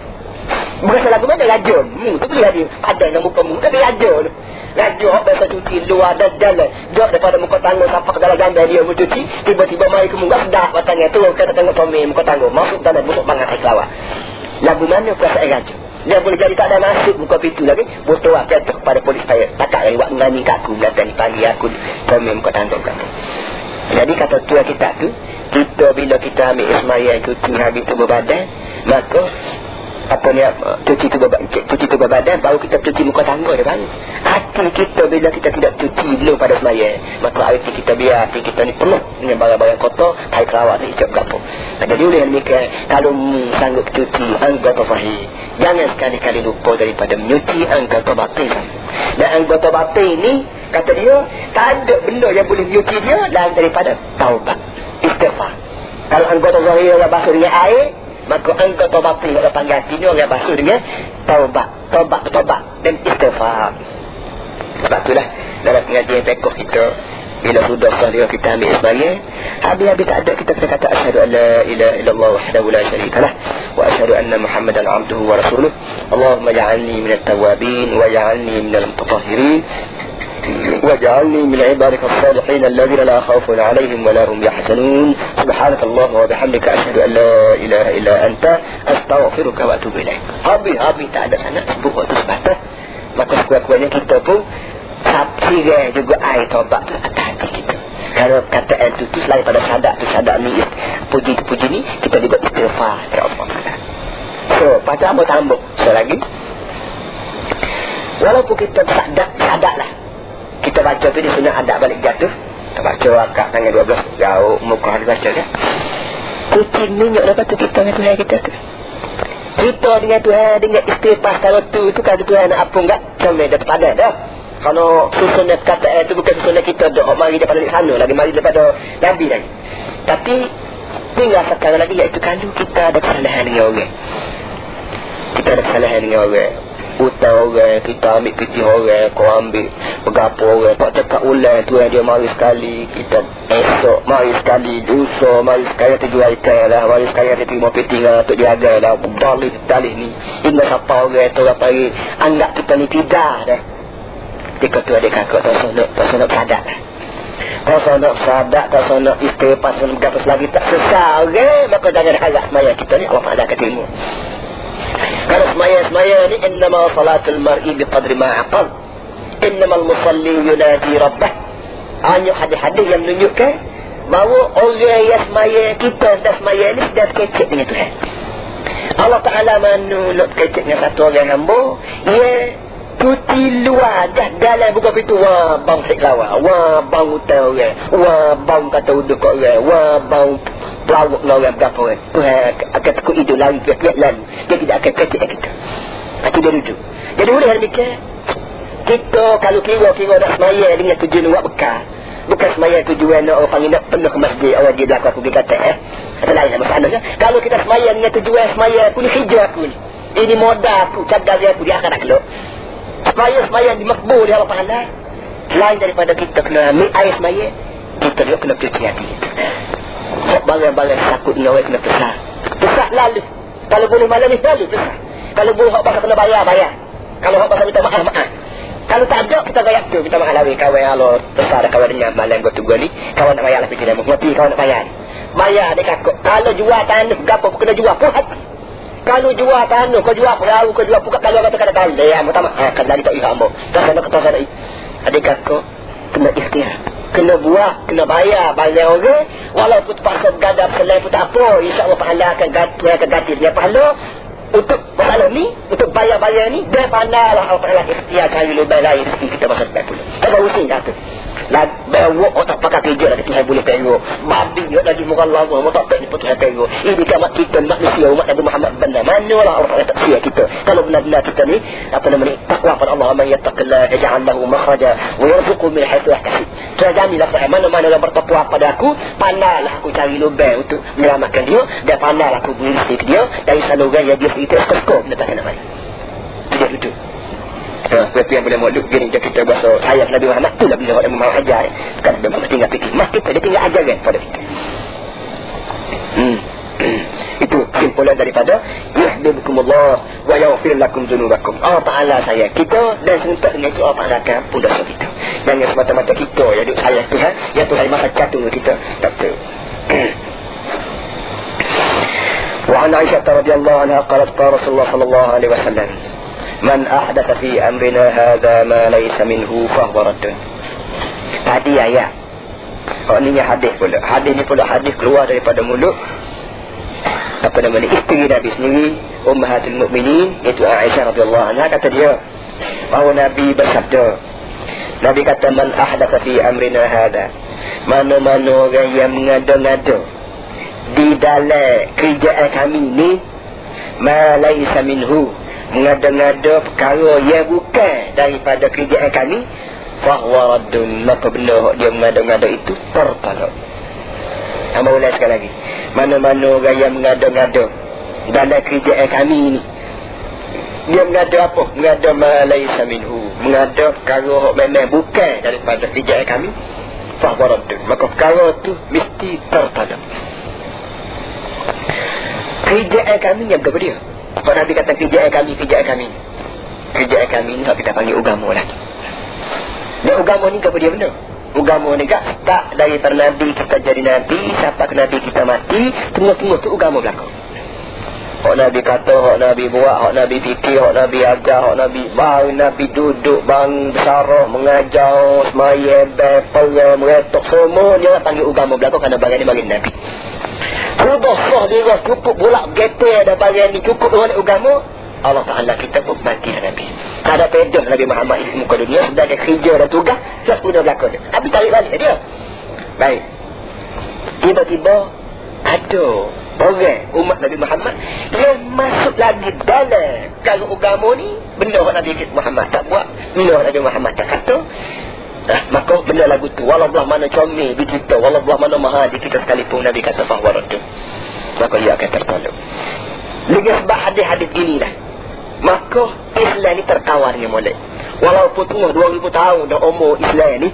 Berasa lagu mana? Raja. Tu boleh raja. Ada dengan muka mu. Tapi raja tu. Raja biasa cuci luar dan dalam. Jauh daripada muka tangga sampai ke dalam gambar dia mu cuci. Tiba-tiba mari ke muka sedap batangnya. Tu kata tengok Tommy muka tangga. Masuk dalam bosok bangang nasi kawal. Lagu mana perasaan raja? Dia boleh jadi tak ada masuk muka pintu lagi. Botol lah jatuh kepada polis saya. Takak lagi buat mengani kat aku. Datang pagi aku Tommy muka tangga kata. Jadi kata tua kita tu, kita bila kita ambil ismaya cuci habis tubuh badan, maka apa ni, cuci tubuh badan, baru kita cuci muka tangga dia baru. Hati kita bila kita tidak cuci belum pada ismaya, maka hati kita biar hati kita ni penuh dengan barang-barang kotor, hai kelawat ni icap gapo. Jadi oleh demikian, kalau sanggup cuci anggota zahir, jangan sekali-kali lupa daripada menyuci anggota batin. Dan anggota batin ni kata dia, tak ada benda yang boleh menyuci dia lain daripada taubat, istighfar. Kalau anggota zahir orang basuh dengan air, maka anggota batin orang panggil hati ni orang basuh dengan taubat dan istighfar. Sebab itulah dalam pengajian fiqh kita, bila sudah sahih kita ambil ismaya, habis-habis tak ada kita kata asyhadu an la ilaha illallah wahdahu la syarikalah wa asyhadu anna muhammadan abduhu wa rasuluh. Allahumma ja'alni minat tawabin wa ja'alni minal mutatahhirin واجعلني من عبادك الصالحين الذين لا خوف عليهم ولا هم يحزنون سبحانك اللهم وبحمدك أشهد أن لا إله إلا أنت أستغفرك وأتوب إليك. Habis tak ada sana sebut waktu sebatas, maka sekuat-kuatnya kita pun sabtiga juga air taubat tu atas hati kita. Kalau kata itu selain pada sadak ni puji ni, kita juga istighfar kepada Allah. So pada tambah selagi walaupun kita sadak lah, kita baca tu dia sunat adab balik jatuh. Kita baca akak tangan 12 jauh muka hari baca dia. Cuci minyak lepas tu kita dengan Tuhan kita tu. Kita dengan Tuhan dengan istighfar kalau tu kalau Tuhan nak apa enggak comel dah padan dah. Kalau susunan kata itu bukan susunan kita doa mari daripada sana lagi, mari daripada Nabi lagi. Tapi tinggal sekarang lagi iaitu kalau kita ada kesalahan dengan orang. Kita ada kesalahan dengan orang. Utang orang, kita ambil piti orang, kau ambil berapa orang, tak cakap ulang tu dia mari sekali, kita esok mari sekali, lusa mari sekali terjual ikan lah, mari sekali terima piti dengan untuk diaga lah, dalih ni hingga siapa orang tu orang pagi anggap kita ni tidak dah. Dia kata adik kakak tak sonok sadak lah, tak sonok sadak, tak sonok istighfar, tak sonok berapa selagi tak sesal orang, maka jangan harap semaya kita ni Allah Ta'ala akan terima. Kalau semaya ni innama salatul mar'i biqadri ma aqal, innamal musalli yunadi rabbah. Hanya hadis-hadis yang menunjukkan bahawa orang yang semaya, kita sedang semaya ni sedang kecek dengan Tuhan. Allah Ta'ala nak kecek dengan satu orang hamba, ia cuci luar dah dalam buka pintu, wah bang seklawa, wah bang utang orang, wah bang kata uduk orang, wah bang pelawak orang berapa orang. Tuhan akan tekuk hidup lari ke tiap lalu, dia tidak akan kecek kita. Itu dia duduk. Jadi boleh demikian, kita kalau kira nak semaya dengan tujuan buat bekal, bukan semaya tujuan nak orang panggil nak penuh ke masjid, orang dia belakang aku dia kata kata lain lah masalahnya. Kalau kita semaya dengan tujuan semaya aku ni hijau aku ni, ini modal aku, cadar aku dia akan nak keluk. Semaya di makbul di Allah Ta'ala, lain daripada kita kena ambil air semaya, kita juga kena cuci hati kita. Barang-barang sakut dengan orang kena pesat lalu. Kalau boleh malam ni lalu pesat. Kalau boleh hak pasal kena bayar. Kalau hak pasal minta maaf. Kalau tak ada kita gayak tu, minta maaf lawi kawan Allah besar kawan dengan malam gotu goli, kawan nak bayar lah pergi dah mati, kawan nak bayar. bayar dia kakak. Kalau jual tanah gapo kena jual pun habis. Kalau jual tanah kau jual perahu kau jual pukat kalau kata kata kali ya pertama kan lagi tak iham mo. Tak sana kata sana. Adik kakak kena ikhtiar. Kena buat, kena bayar orang. Walaupun terpaksa bergadap selain pun tak apa. InsyaAllah pahala akan ganti dengan pahala. Untuk masalah ni, untuk bayar-bayar ni, dia pandailah Allah Ta'ala ikhtiar cari lebih lain rezeki kita masa depan pula. Tak tahu sih dah tu. Bawa otak pakai kerja lagi Tuhan boleh perok. Babi lagi murah Allah, mau tak pergi Tuhan perok. Ini kamat kita manusia umat Nabi Muhammad benar. Manalah Allah Ta'ala tak sia kita. Kalau benar-benar kita ni, apa namanya, takwa pada Allah. Man yattaqillah yaj'al lahu makhraja wa yarzuqhu min haitsu yahtasib. Terjamilah saya mana-mana yang bertakwa pada aku, pandailah aku cari lubang untuk menyelamatkan dia, dan pandailah aku beri rezeki dia dari saluran yang dia itu skop nak tak nama. Tidak itu. Seperti yang boleh maklum gini dia kita bahasa ayat Nabi Muhammad tu lah bila orang mau ajar. Kan Nabi Muhammad tinggal fikir. Mak kita dia tinggal ajar kan pada kita. Itu simpulan daripada yuhibbukumullah wa yaghfir lakum dzunubakum. Allah Taala saya kita dan serentak dengan itu Allah Taala akan ampun dosa kita. Jangan semata-mata kita yang duk sayang Tuhan, ya Tuhan masa jatuh kita. Tak betul. وعن عائشة رضي الله عنها قالت قال رسول الله صلى الله عليه وسلم من أحدث في أمرنا هذا ما ليس منه فهو رد. Tadi ayat. Ini hadis pula. Hadis ni pula hadis keluar daripada mulut apa namanya isteri Nabi sendiri, Ummahatul Mukminin, iaitu Aisyah radhiyallahu anha. Kata dia bahawa Nabi bersabda. Nabi kata man ahdatha fi amrina hadha. Mana-mana orang yang mengada-ngada di dalam kerjaan kami ni ma laisa minhu, mengada-ngada perkara yang bukan daripada kerjaan kami, fahuwa raddun, maka benar dia mengada-ngada itu tertolak. Hamba ulang sekali lagi, mana-mana orang yang mengada-ngada dalam kerjaan kami ni, dia mengada apa? Mengada ma laisa minhu, mengada perkara memang bukan daripada kerjaan kami, fahuwa raddun, maka perkara tu mesti tertolak. Kerjaan kami yang kepada dia. Kalau Nabi kata kerjaan kami. Kerjaan kami ni kita panggil agama lagi. Dan agama ni kepada dia benar. Agama ni tak daripada Nabi kita jadi Nabi, sampai ke Nabi kita mati, tengah-tengah tu agama belakang. Hak Nabi kata, hak Nabi buat, hak Nabi fikir, hak Nabi ajar, hak Nabi bang, Nabi duduk bang bersarah, mengajar, semayang, perang, meretok, semua dia panggil agama belakang kerana barang ni bagi Nabi. Sudah sah dia cukup bolak gepe ada bagian ni cukup dengan agama, Allah Ta'ala kita pun mati dan Nabi. Tak ada pedah Nabi Muhammad di muka dunia sebagai kerja dan tugas, just guna belakang dia. Tapi tarik balik dia. Baik. Tiba-tiba ada orang umat Nabi Muhammad yang masuk lagi dalam kalau agama ni benda Nabi Muhammad tak buat, benda Nabi Muhammad tak kata. Maka benda lagu tu walau belah mana comel di kita, walau belah mana mahal di kita sekalipun Nabi kata fahuwa raddun, maka ia akan tertolak. Dengan sebab hadis-hadis gini dah, maka Islam ni tertawarnya mulai. Walaupun tengah 2000 tahun dah umur Islam ni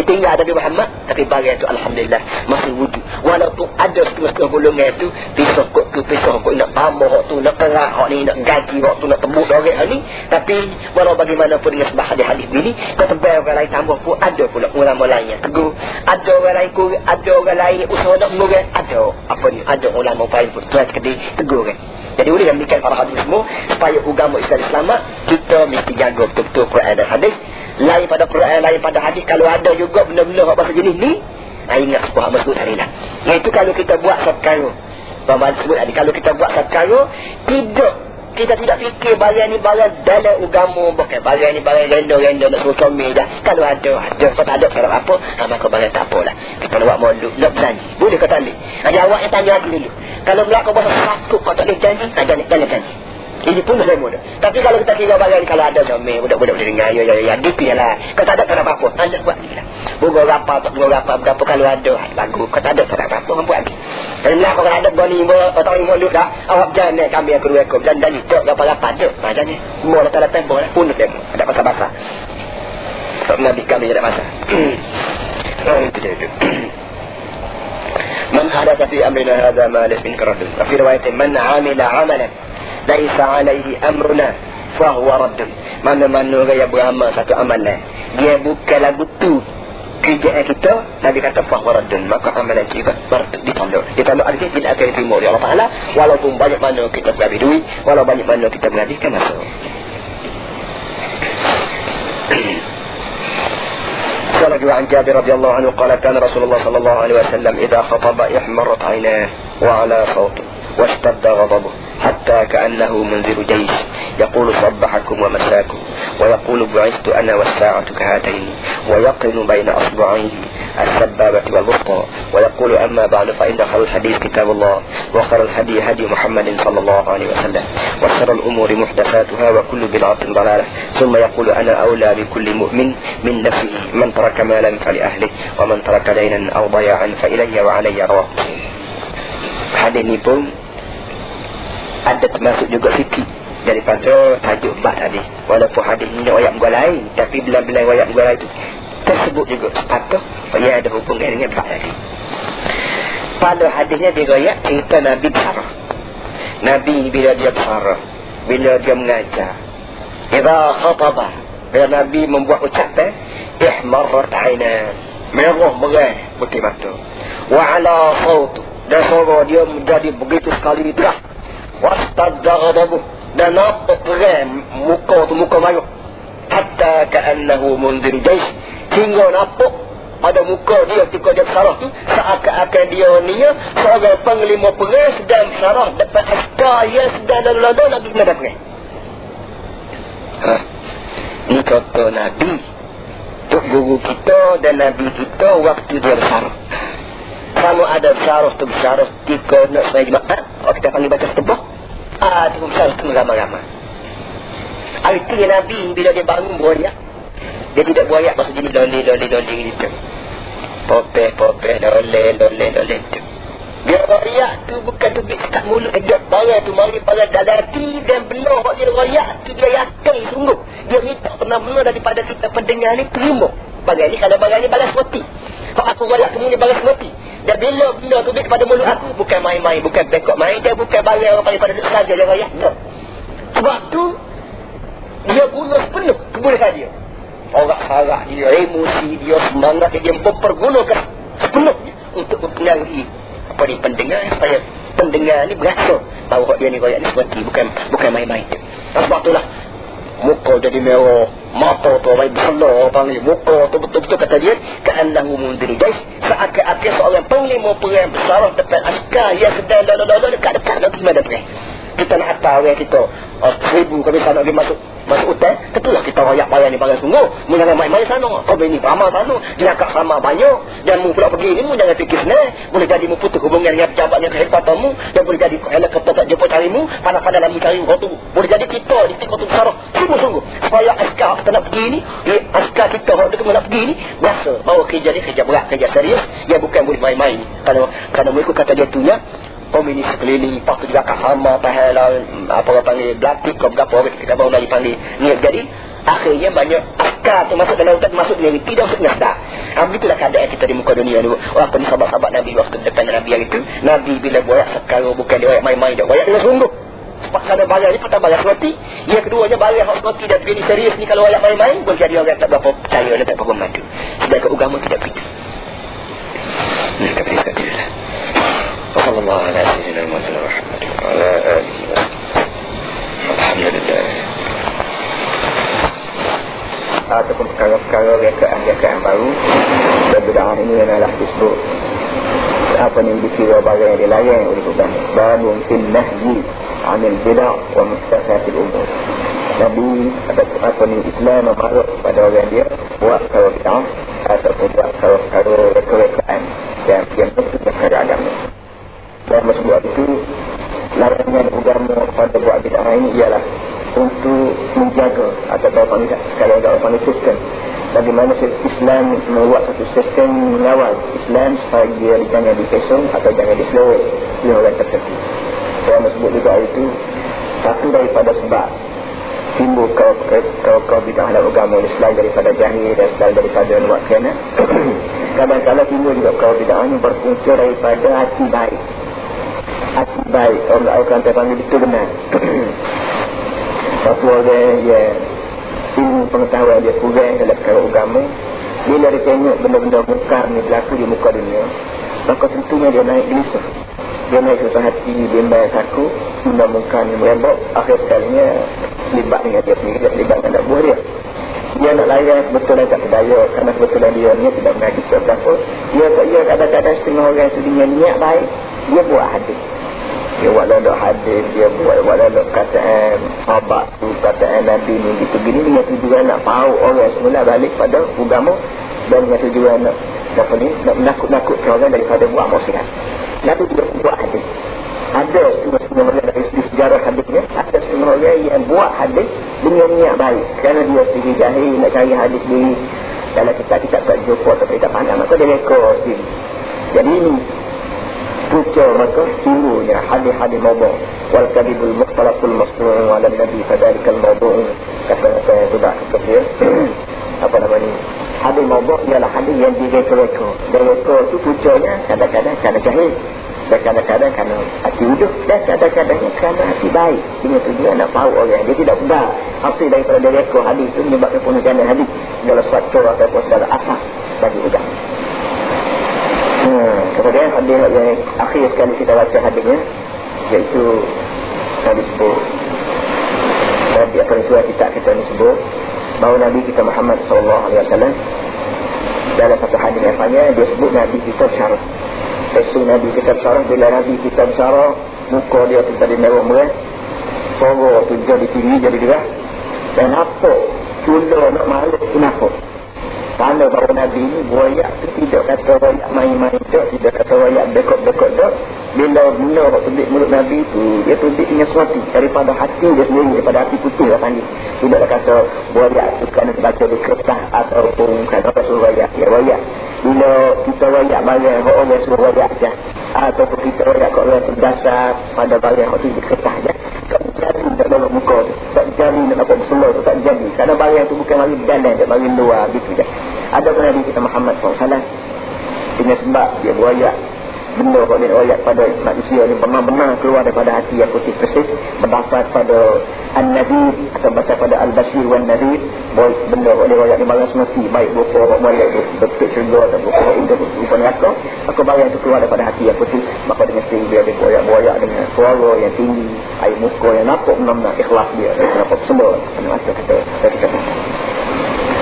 tinggal Nabi Muhammad, tapi bagian tu alhamdulillah masih wujud. Walaupun ada setengah-setengah golongan tu pisah kok nak tambah hak tu, nak kerak hak ni, nak gaji hak tu, nak tebus orang ni, tapi walau bagaimanapun dengan sebab hadis-hadis ni kata bayar orang lain tambah pun ada pula ulama lain yang tegur, ada orang lain kurang, ada orang lain usaha nak mengurang, ada apa ni, ada ulama paling pun tuan sekali tegur kan. Jadi oleh yang demikian para hadis semua, supaya agama Islam selamat, kita mesti jaga betul-betul Quran dan hadis. Lain pada Quran, lain pada hadis. Kalau ada juga benda-benda bahasa jenis ni, ingat sebuah masuk hari lah. Iaitu kalau kita buat sekarang, Bapak sebut tadi, kalau kita buat sekarang, kita tidak fikir barang ni barang dalam agama, bukan barang ni barang renda-renda nak suruh comel dah. Kalau ada, kalau tak ada kalau apa, maka barang tak apalah. Kita nak buat maulud, nak berjanji, boleh ke tak boleh? Awak yang tanya lagi dulu. Kalau berlaku bahasa sakut kau tak boleh janji, jangan janji. Ini pun dah mudah. Tapi kalau kita kira barang ni, kalau ada comel, budak-budak boleh dengar, ya, gitu je lah. Kalau tak ada, tak ada apa-apa. Anda buat lagi lah. Buat berapa, kalau ada, lagu. Kalau tak ada, tak ada apa-apa, buat lagi. Dan lah, kalau ada goni, atau lima duduk dah, awak jangan kami yang kedua ekor. Dan itu, berapa-apa ada. Macam ni. Semua letak tempoh lah. Punut tempoh. Ada masa-masa. Tak Nabi kami ada masa. Itu dia itu. Man hadatha fi amrina hadha ma laysa min raddun. Fi riwayatin man 'amila 'amalan laisa alaihi amruna fahuwa raddun. Mana-mana orang yang beramal satu amalan, dia bukan lagu tu kerjaan kita, Nabi kata fahwaradun, maka amalan kita ditolak. Ditolak artinya tidak akan diterima oleh Allah Ta'ala, walaupun banyak mana kita berhabis duit, walaupun banyak mana kita menghabiskan masa. قال عن جابر رضي الله عنه قال كان رسول الله صلى الله عليه وسلم إذا خطب احمرت عيناه وعلى صوته واشتد غضبه حتى كأنه منذر جيش يقول صبحكم ومساكم ويقول بعثت أنا والساعة كهاتين ويقرن بين أصبعيه السبابة والوسطى ويقول أما بعد فإن خير الحديث كتاب الله وخير الهدي هدي محمد صلى الله عليه وسلم وشر الأمور محدثاتها وكل بدعة ضلالة ثم يقول أنا أولى بكل مؤمن من نفسه من ترك مالا فلأهله ومن ترك دينا أو ضياعا فإلي وعلي رواه. Hadis ni pun ada termasuk juga fikir daripada tajuk bab tadi. Walaupun hadis ni ayat muka lain, tapi bila-bila ayat muka lain itu tersebut juga sepatut ia ada hubungan dengan bab tadi. Pada hadisnya diriwayat cerita Nabi besar. Nabi bila dia besar, bila dia mengajar, idza khataba, bila Nabi membuat ucapan, ihmarrat ayna, merah merah putih mata, wa ala sautu, dan suara dia menjadi begitu sekali tegas, wastadda ghadabuh, dan nampak geram muka tu muka marah, hatta ka'annahu munzir jais, hingga nampak pada muka dia ketika dia bersyarah tu seakan-akan dia ni seorang panglima perang sedang bersyarah depan askar yang sedang lalu-lalu nak pergi medan perang. Ni kata Nabi, Tok Guru kita dan Nabi kita waktu dia bersyarah. Sama ada bersyarah tu bersyarah ketika nak sembahyang Jumaat, kita panggil baca khutbah. Tu bersyarah tu ramai-ramai. Arti Nabi bila dia bangun berayak, dia tidak berayak maksud jenis loleh gitu. Popeh, loleh tu. Dia berayak tu bukan tu kat mulut kedok barang tu, mari barang dalam hati dan benar dia berayak tu dia yakin sungguh. Dia minta benar-benar daripada kita pendengar ni terima. Barang ni kalau barang ni balas mati. Kalau aku berayak tu ni balas mati. Dan bila benda tu pada mulut aku bukan main-main, bukan bekok main, dia bukan barang orang pada duduk saja dia berayak tu. Sebab tu dia guna sepenuh kebolehan dia. Orang sarak dia, emosi dia, semangat dia mempergunakan sepenuhnya untuk mempengaruhi apa ni pendengar, supaya pendengar ni berasa bahawa dia ni royak ni seperti bukan main-main. Sebab itulah muka jadi merah, mata tu orang besar panggil, muka tu betul-betul kata dia ka'annahu munzir jais, seakan-akan seorang panglima perang besar depan askar yang sedang lalu-lalu dekat-dekat nak pergi medan perang. Kita nak hantar orang kita 1000 kami sana pergi masuk hutan, tentulah kita royak barang ni barang sungguh. Mu jangan main-main sana, kau ni ramah sana, dia kat sama banyak, dan mu pula pergi ni mu jangan fikir senang, boleh jadi mu putus hubungan dengan pejabat yang kehebatanmu, dan boleh jadi helikopter tak jumpa carimu, pandai-pandai mu cari kau tu. Boleh jadi kita di titik kau tu besar, sungguh-sungguh supaya askar kita nak pergi ni, askar kita orang nak pergi ni biasa bahawa kerja ni kerja berat, kerja serius, dia bukan boleh main-main. Kerana mereka kata dia tu ya komunis sekeliling, lepas tu juga kat sama pahala apa orang panggil blatik ke berapa orang kita baru lagi panggil ni. Jadi akhirnya banyak askar tu masuk dalam hutan, masuk ni tidak masuk nasdaq. Begitulah keadaan kita di muka dunia ni. Apa ni sahabat-sahabat Nabi waktu depan Nabi yang itu, Nabi bila buat sekarang bukan dia buat main-main, dia buat dengan sungguh. Sebab sana barang ni pertama barang semati, yang keduanya barang yang semati dan begini serius ni, kalau ayat main-main boleh jadi orang tak berapa percaya dan tak berapa madu. Sedangkan agama tidak begitu. Kita beri sekalilah. Sallallahu alaihi wasallam wa ala alihi wa alhamdulillah. Ataupun perkara-perkara rekaan baru berbedaan ini adalah disebut apa ni dikira barang yang dilarang oleh Tuhan. Baru fil nahyi 'anil bid'ah wa muhdatsatil umur. Nabi apa ni Islam memarah pada orang dia buat perkara bid'ah ataupun buat perkara rekaan yang mesti agama. Dan sebab itu larangan agama pada buat bid'ah ini ialah untuk menjaga atau sekali lagi sistem. Bagaimana Islam membuat satu sistem mengawal Islam supaya dia jangan dipesong atau jangan diseleweng oleh orang tertentu. Dan sebut juga itu satu daripada sebab timbul kau bid'ah dalam agama ini selain daripada jahil dan selain daripada buat khianat. Kadang-kadang timbul juga kau bid'ah ini berpunca daripada hati baik. Hati baik, orang kata panggil itu benar. Satu orang yang ilmu pengetahuan dia kurang dalam perkara agama, Bila dia tengok benda-benda mungkar ni berlaku di muka dunia, maka tentunya dia naik gelisah, dia naik susah hati, bimbang takut, benda mungkar ni merembak. Akhir sekalinya libat dengan dia sendiri, libat dengan anak buah dia. Dia nak layan kebetulan tak berdaya, kerana kebetulan dia ni tidak mengaji berapa. Dia kadang-kadang setengah orang itu dengan niat baik, dia buat hadis. Dia buat lodok hadis, dia buat lodok kataan sahabat tu, kataan Nabi ni gitu gini, dengan tujuan nak tahu orang semula balik pada agama, dan dengan tujuan nak menakut-nakut orang daripada buat maksiat. Nabi juga buat hadis. Ada setengah-setengah orang dari sejarah hadisnya, ada setengah orang yang buat hadis dengan niat baik, kerana dia sendiri jahil nak cari hadis sendiri. Kalau kita tak jumpa atau kita pandang, maka dia rekod sendiri. Jadi ini pucuk maka tirunya hadis-hadis mawdu' wal kadhibul mukhtalaful masnu' ala nabi fadzalikal mawdu'. Kata itu dah dia apa namanya, hadis mawdu' ialah hadis yang direka-reka. Direka itu pucuknya kadang-kadang kerana jahil, dan kadang-kadang kerana hati hidup, dan kadang-kadang kerana hati baik, dengan tujuan nak tahu orang. Dia tidak sedar hasil daripada direka hadis itu menyebabkan penugasan hadis adalah suatu ataupun segala asas bagi agama. Kemudian hadis yang akhir sekali kita baca hadisnya, iaitu hadis sebut Nabi akan itu kita ni sebut bahawa Nabi kita Muhammad SAW dalam satu hadis yang panjang, dia sebut Nabi kita bersyarah. Isu Nabi kita bersyarah, bila Nabi kita bersyarah, muka dia tu tadi merah-merah, suara tu jadi tinggi, jadi deras, dan apa cula nak malu tu nampak. Tanda bahawa Nabi ni buayak tu tidak kata wayak main-main tak, tidak kata wayak dekot-dekot tak. Bila guna tudik mulut Nabi tu, dia tudik dengan suatu daripada hati dia sendiri, daripada hati putih lah panggil. Tidak kata buayak tu kerana baca di kertas ataupun kerana suruh wayak. Ya wayak. Bila kita wayak barang, orang suruh wayak je, ataupun kita wayak kat orang terdasar pada barang tu di kertas je, tak jadi tak dalam muka tu, tak jadi nak dapat berseluruh tu, tak jadi. Kerana barang tu bukan mari berjalan, tak mari luar gitu je. Ada pun Nabi kita Muhammad SAW dengan sebab dia buayak benda kau ni wayak pada manusia ni benar-benar keluar daripada hati yang putih bersih, berdasar pada An-Nadir atau baca pada Al-Bashir wan-Nadir. Benda kau ni wayak ni barang semati, baik berupa orang molek tu betul syurga atau berupa untuk berupa neraka, maka barang tu keluar daripada hati yang putih. Maka dengan sehingga dia buayak-buayak dengan suara yang tinggi, air muka yang nampak benar-benar ikhlas dia, nampak semua mata kata kita.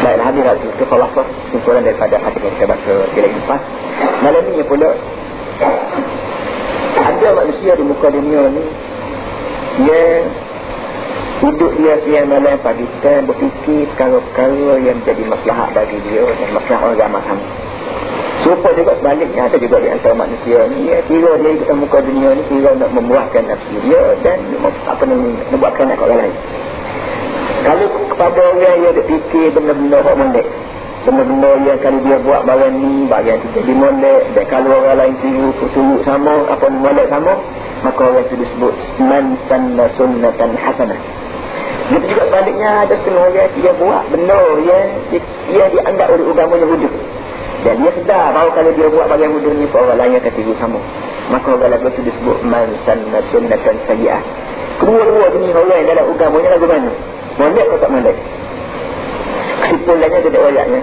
Baiklah, hadirat itu khalafah kesimpulan daripada hadis yang kita baca bila lepas. Malam ni pula ada manusia di muka dunia ni yang hidup dia siang malam pagi petang berfikir perkara-perkara yang menjadi maslahat bagi dia dan maslahat orang ramai sama. Serupa juga sebaliknya, ada juga di antara manusia ni ya, kira dia hidup di muka dunia ni kira nak memuaskan nafsu dia dan membuatkan nak orang lain. Kalau kepada orang yang dia fikir benda-benda yang molek, benda-benda yang kalau dia buat barang ni, barang tu jadi molek, dan kalau orang lain turut sama, apa molek sama, maka orang itu disebut man sanna sunnatan hasanah. Begitu juga sebaliknya, ada setengah orang dia buat benda yang dianggap oleh agama Yahudi, dan dia sedar bahawa kalau dia buat barang Yahudi ni, orang lain akan tiru sama, maka orang lain itu disebut man sanna sunnatan sayyi'ah. Kedua-dua jenis orang dalam agamanya lagu mana? Molek atau tak molek? Kesimpulannya dia tak wayaknya,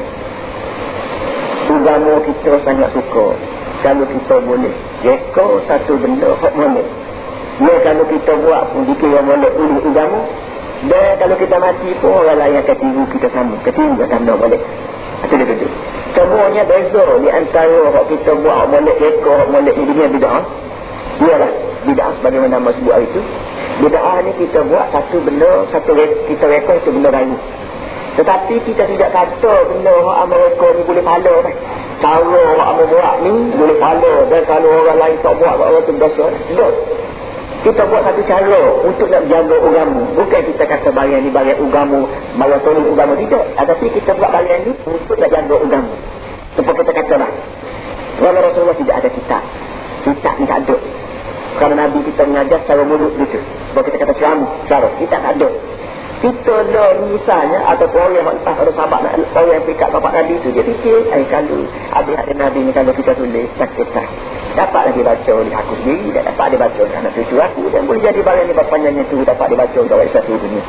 agama kita sangat suka kalau kita boleh reka satu benda hak molek. Ya, kalau kita buat pun dikira molek oleh agama, dan kalau kita mati pun orang lain akan tiru kita sama, ketiru benda molek. Itu dia kata semuanya beza di antara hak kita buat hak molek, reka hak molek ni dengan bid'ah. Ialah bid'ah sebagaimana nama sebut hari itu. Bid'ah ni kita buat satu benda, kita reka itu benda baru. Tetapi kita tidak kata benda yang amal reka ni boleh pahala kan. Cara yang amal buat ni boleh pahala, dan kalau orang lain tak buat, orang tu berdosa. Tak. Kita buat satu cara untuk nak jaga agama. Bukan kita kata barang ni barang agama, barang tolong agama, tidak. Tetapi kita buat barang ni untuk nak jaga agama. Seperti kita kata lah, kerana Rasulullah tidak ada kitab. Kitab ni tak ada. Kerana Nabi kita mengajar secara mulut gitu. Sebab kita kata syarah, kita tak ada. Kita dah misalnya, atau orang yang lepas pada sahabat, orang yang pikat bapak Nabi tu, dia fikir, kalau habis ada Nabi ni, kalau kita tulis kisah, dapat lagi baca oleh aku sendiri, tak dapat dibaca oleh anak cucu aku, dan boleh jadi barang ni berpanjangnya tu dapat dibaca oleh orang satu dunia.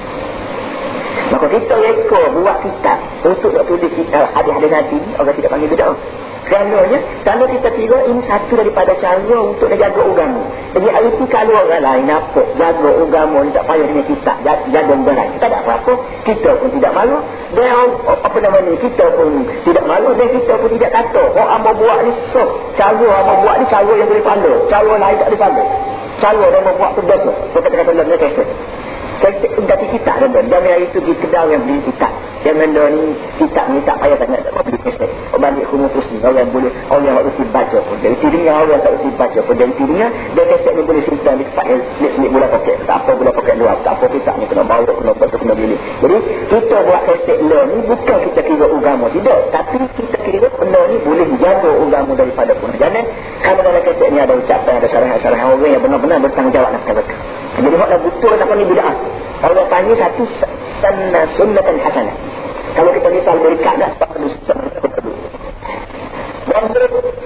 Maka kita reka buat kitab untuk nak tulis hadis-hadis Nabi ni, orang tidak panggil bid'ah. Kerana kita kira ini satu daripada cara untuk jaga agama. Jadi hari itu kalau orang lain nampak jaga agama ni tak payah dengan kitab, jaga agama, kita tak apa-apa, kita pun tidak malu. Dan apa nama ni, kita pun tidak malu, dan kita pun tidak kata orang mau buat ni cara orang buat ni cara yang boleh pandai, cara lain tak boleh pandai, cara orang mau buat tu dosa. Kata-kata dalam mereka ganti kitab dan hari itu di kedai yang beli kitab. Jangan ni kitab ni tak payah sangat nak beli kitab. Balik rumah kursi orang boleh, orang yang harus baca pun dari dirinya, orang tak harus baca pun dari dirinya. Dan kitab ni boleh simpan di tempat yang selit-selit bola poket, tak apa bola poket luar, tak apa kitab ni kena bawa, kena baca, kena beli. Jadi kita buat kitab ni bukan kita kira agama, tidak, tapi kita kira benda ni boleh jaga agama daripada penerjangan. Kalau dalam kitab ni ada ucapan, ada syarahan-syarahan orang yang benar-benar bertanggungjawab nak kata. Jadi makna betul apa ni bid'ah. Allah tanya satu sunnatan hasanah. Kalau kita misal berikat dah tak perlu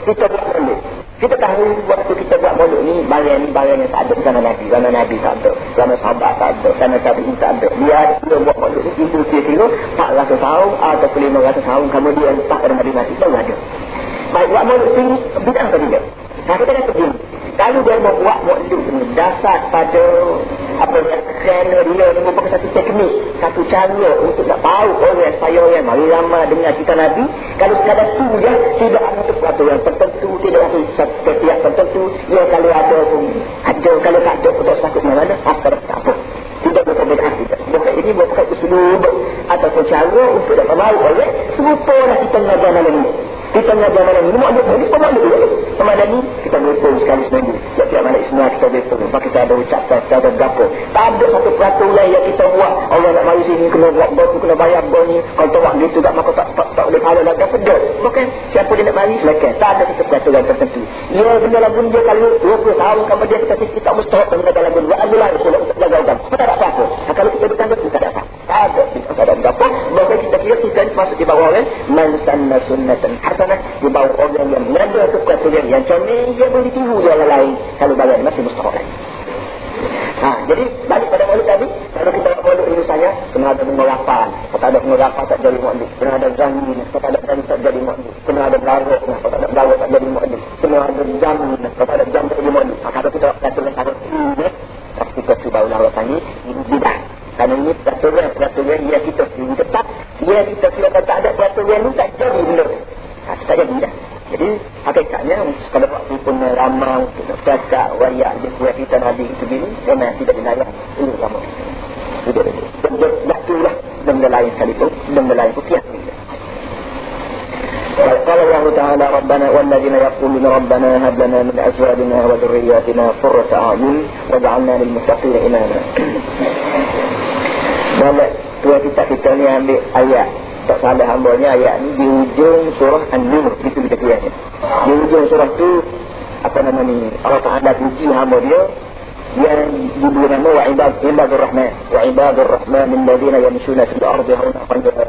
kita buat maulud. Kita tahu waktu kita buat maulud ni barang yang tak ada zaman Nabi. Zaman Nabi tak ada, zaman sahabat tak ada, zaman tabi'in tak ada. Dia buat maulud ni ibu kira 400 tahun atau 500 tahun kemudian lepas pada Nabi mati baru ada. Baik, buat maulud sendiri bid'ah atau tidak? Nah, kita dah begini. Kalau dia membuat maulud ni dasar pada apa kerana dia merupakan satu teknik, satu cara untuk nak tahu orang supaya orang mari ramai dengan cerita Nabi. Kalau sekadar tu je, tidak ada peraturan tertentu, tidak ada setiap tertentu. Ya kalau ada pun ada, kalau tak ada pun tak sakut mana-mana, asal tak apa. Tidak berbeza tidak. Bukan ini bukan usul ataupun cara untuk nak tahu orang serupa lah kita mengajar malam ini. Kita mengajar malam ini, maklum ini semua maklum dulu. Semalam ni kita berhitung sekali seminggu. Setiap malam Isnin kita berhitung. Maka kita ada ucapan, kita ada gapo. Tak ada satu peraturan yang kita buat. Allah nak mari sini kena buat bau, kena bayar bau ni. Kalau tak buat gitu tak maka tak boleh pahala lagi. Sedar. Bukan siapa dia nak mari silakan. Tak ada satu peraturan tertentu. Ya benda lagu dia kalau 20 tahun kemudian kita mustahak menjaga lagu. Wa Allah untuk jaga agama. Kita tak apa. Kalau kita bertanggung kita tak apa. Tak ada gapo. Maka kita kira kita masuk di bawah orang man sanna sunnatan hasanah, di bawah orang yang mengada peraturan yang comel, dia boleh tiru orang lain kalau bagian masih mustahak. Jadi balik pada maulud tadi, kalau kita maulud ini misalnya kena ada pengurapan, kalau ada pengurapan tak jadi maulud, kena ada zangi, kalau ada zangi tak jadi maulud, kena ada belarok, kalau ada belarok tak jadi maulud, kena ada jam, kalau ada jam tak jadi maulud. Kalau kita peraturan tapi kita cuba ulang tadi ini tidak. Kerana ini peraturan yang kita sendiri tetap, yang kita silakan tak ada peraturan ini tak jadi benda. Tak jadi dah. Jadi hakikatnya sekadar waktu pun ramal untuk cakap wayak dia buat kita Nabi itu begini, memang tidak dilayak. Ini sama. Tidak. Itulah benda lain sekali itu, benda lain pun kias. قال الله تعالى ربنا والذين يقولون ربنا هب لنا من أزواجنا وذرياتنا قرة أعين واجعلنا للمتقين إماما. Balik dua kita ni ambil ayat, tak salah hambanya ayat ni di ujung surah An-Nur, itu kita kira ni. Di ujung surah tu apa nama ni, Allah Ta'ala puji hamba dia yang diberi nama wa ibadur rahman, wa ibadur rahman alladhina yamshuna fil ardi hauna qanjata.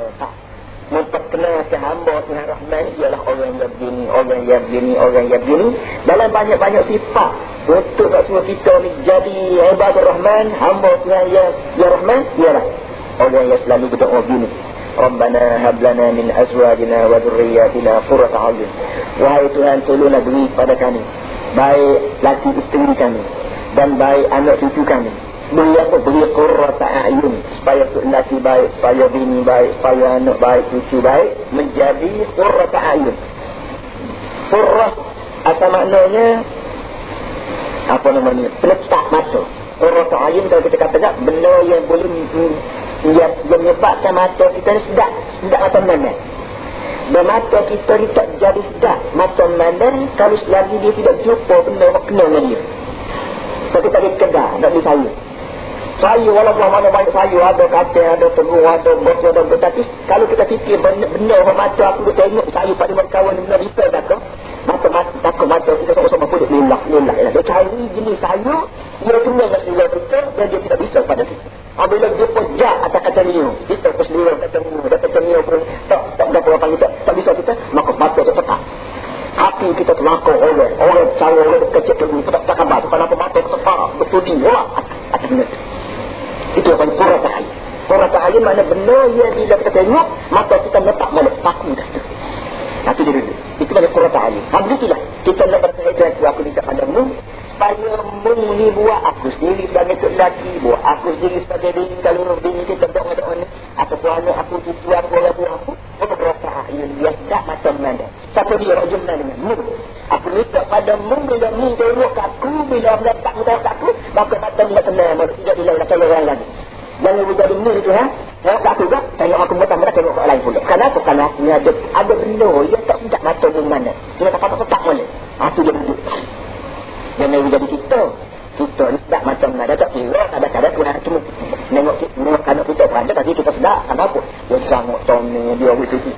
Memperkenalkan hamba Tuhan Rahman ialah orang yang begini, orang yang begini, orang yang begini. Dalam banyak-banyak sifat untuk nak semua kita ni jadi ibadur Rahman, hamba Tuhan yang Rahman, ialah orang yang selalu berdoa begini. Rabbana hab lana min azwajina wa dhurriyyatina qurrata a'yun. Wahai Tuhan, tolonglah beri pada kami baik laki isteri kami dan baik anak cucu kami. Beri apa? Beri qurrata a'yun, supaya laki baik, supaya bini baik, supaya anak baik, cucu baik, menjadi qurrata a'yun. Qurrah asal maknanya apa namanya? Peletak mata. Qurrata a'yun kalau kita katakan benda yang boleh yang menyebabkan mata kita ni sedap mata memandang. Dan mata kita ni tak jadi sedap mata memandang kalau selagi dia tidak jumpa benda yang kena dengan dia. So kita pergi kedai nak beli sayur. Sayur walaupun mana banyak sayur, ada kacang, ada tegung, ada bocor, ada bocor. Tapi kalau kita fikir benda mata aku dah tengok sayur pada kawan benda bisa tak ke? Mata kita sama-sama pun lillah. Dia cari jenis sayur dia kena dengan selera kita dan dia tidak bisa pada kita. Apabila dia pun jak atas kata niu, kita pun selera kata niu pun tak berapa orang kita tak bisa kita, maka mata kita tetap. Hati kita terlakau orang cara orang kecil tu tak khabar tu kenapa mata kita parah betul dia atas benda. Itu yang paling qurrata a'yun. Qurrata a'yun bagaimana benar ia bila kita tengok, mata kita letak balik paku dah tu. Itu dia dulu. Itu pada Quran Ta'ala. Begitulah kita nak berkaitan aku minta padamu supaya ni buat aku sendiri sebagai lelaki, buat aku sendiri sebagai bini. Kalau bini kita berdoa ni ataupun anak aku cucu aku orang tua aku berdoa ia lihat tak macam mana. Siapa dia rajin denganmu? Aku minta padamu bila ni tengok aku, bila meletak muka aku, maka macam dia tenang, tidak bila nak tengok orang lagi. Jangan jadi ni itu tengok aku kan, tengok aku mentang-mentang tengok orang lain pula. Kenapa? Kerana ni ada benda yang tak sedap mata di mana. Dia tak boleh. Itu dia duduk. Jangan jadi kita ni sedap macam mana. Tak kira kadang-kadang Tuhan cuma nengok anak kita berada, tapi kita sedap. Kenapa? Dia sangat tong dia begitu.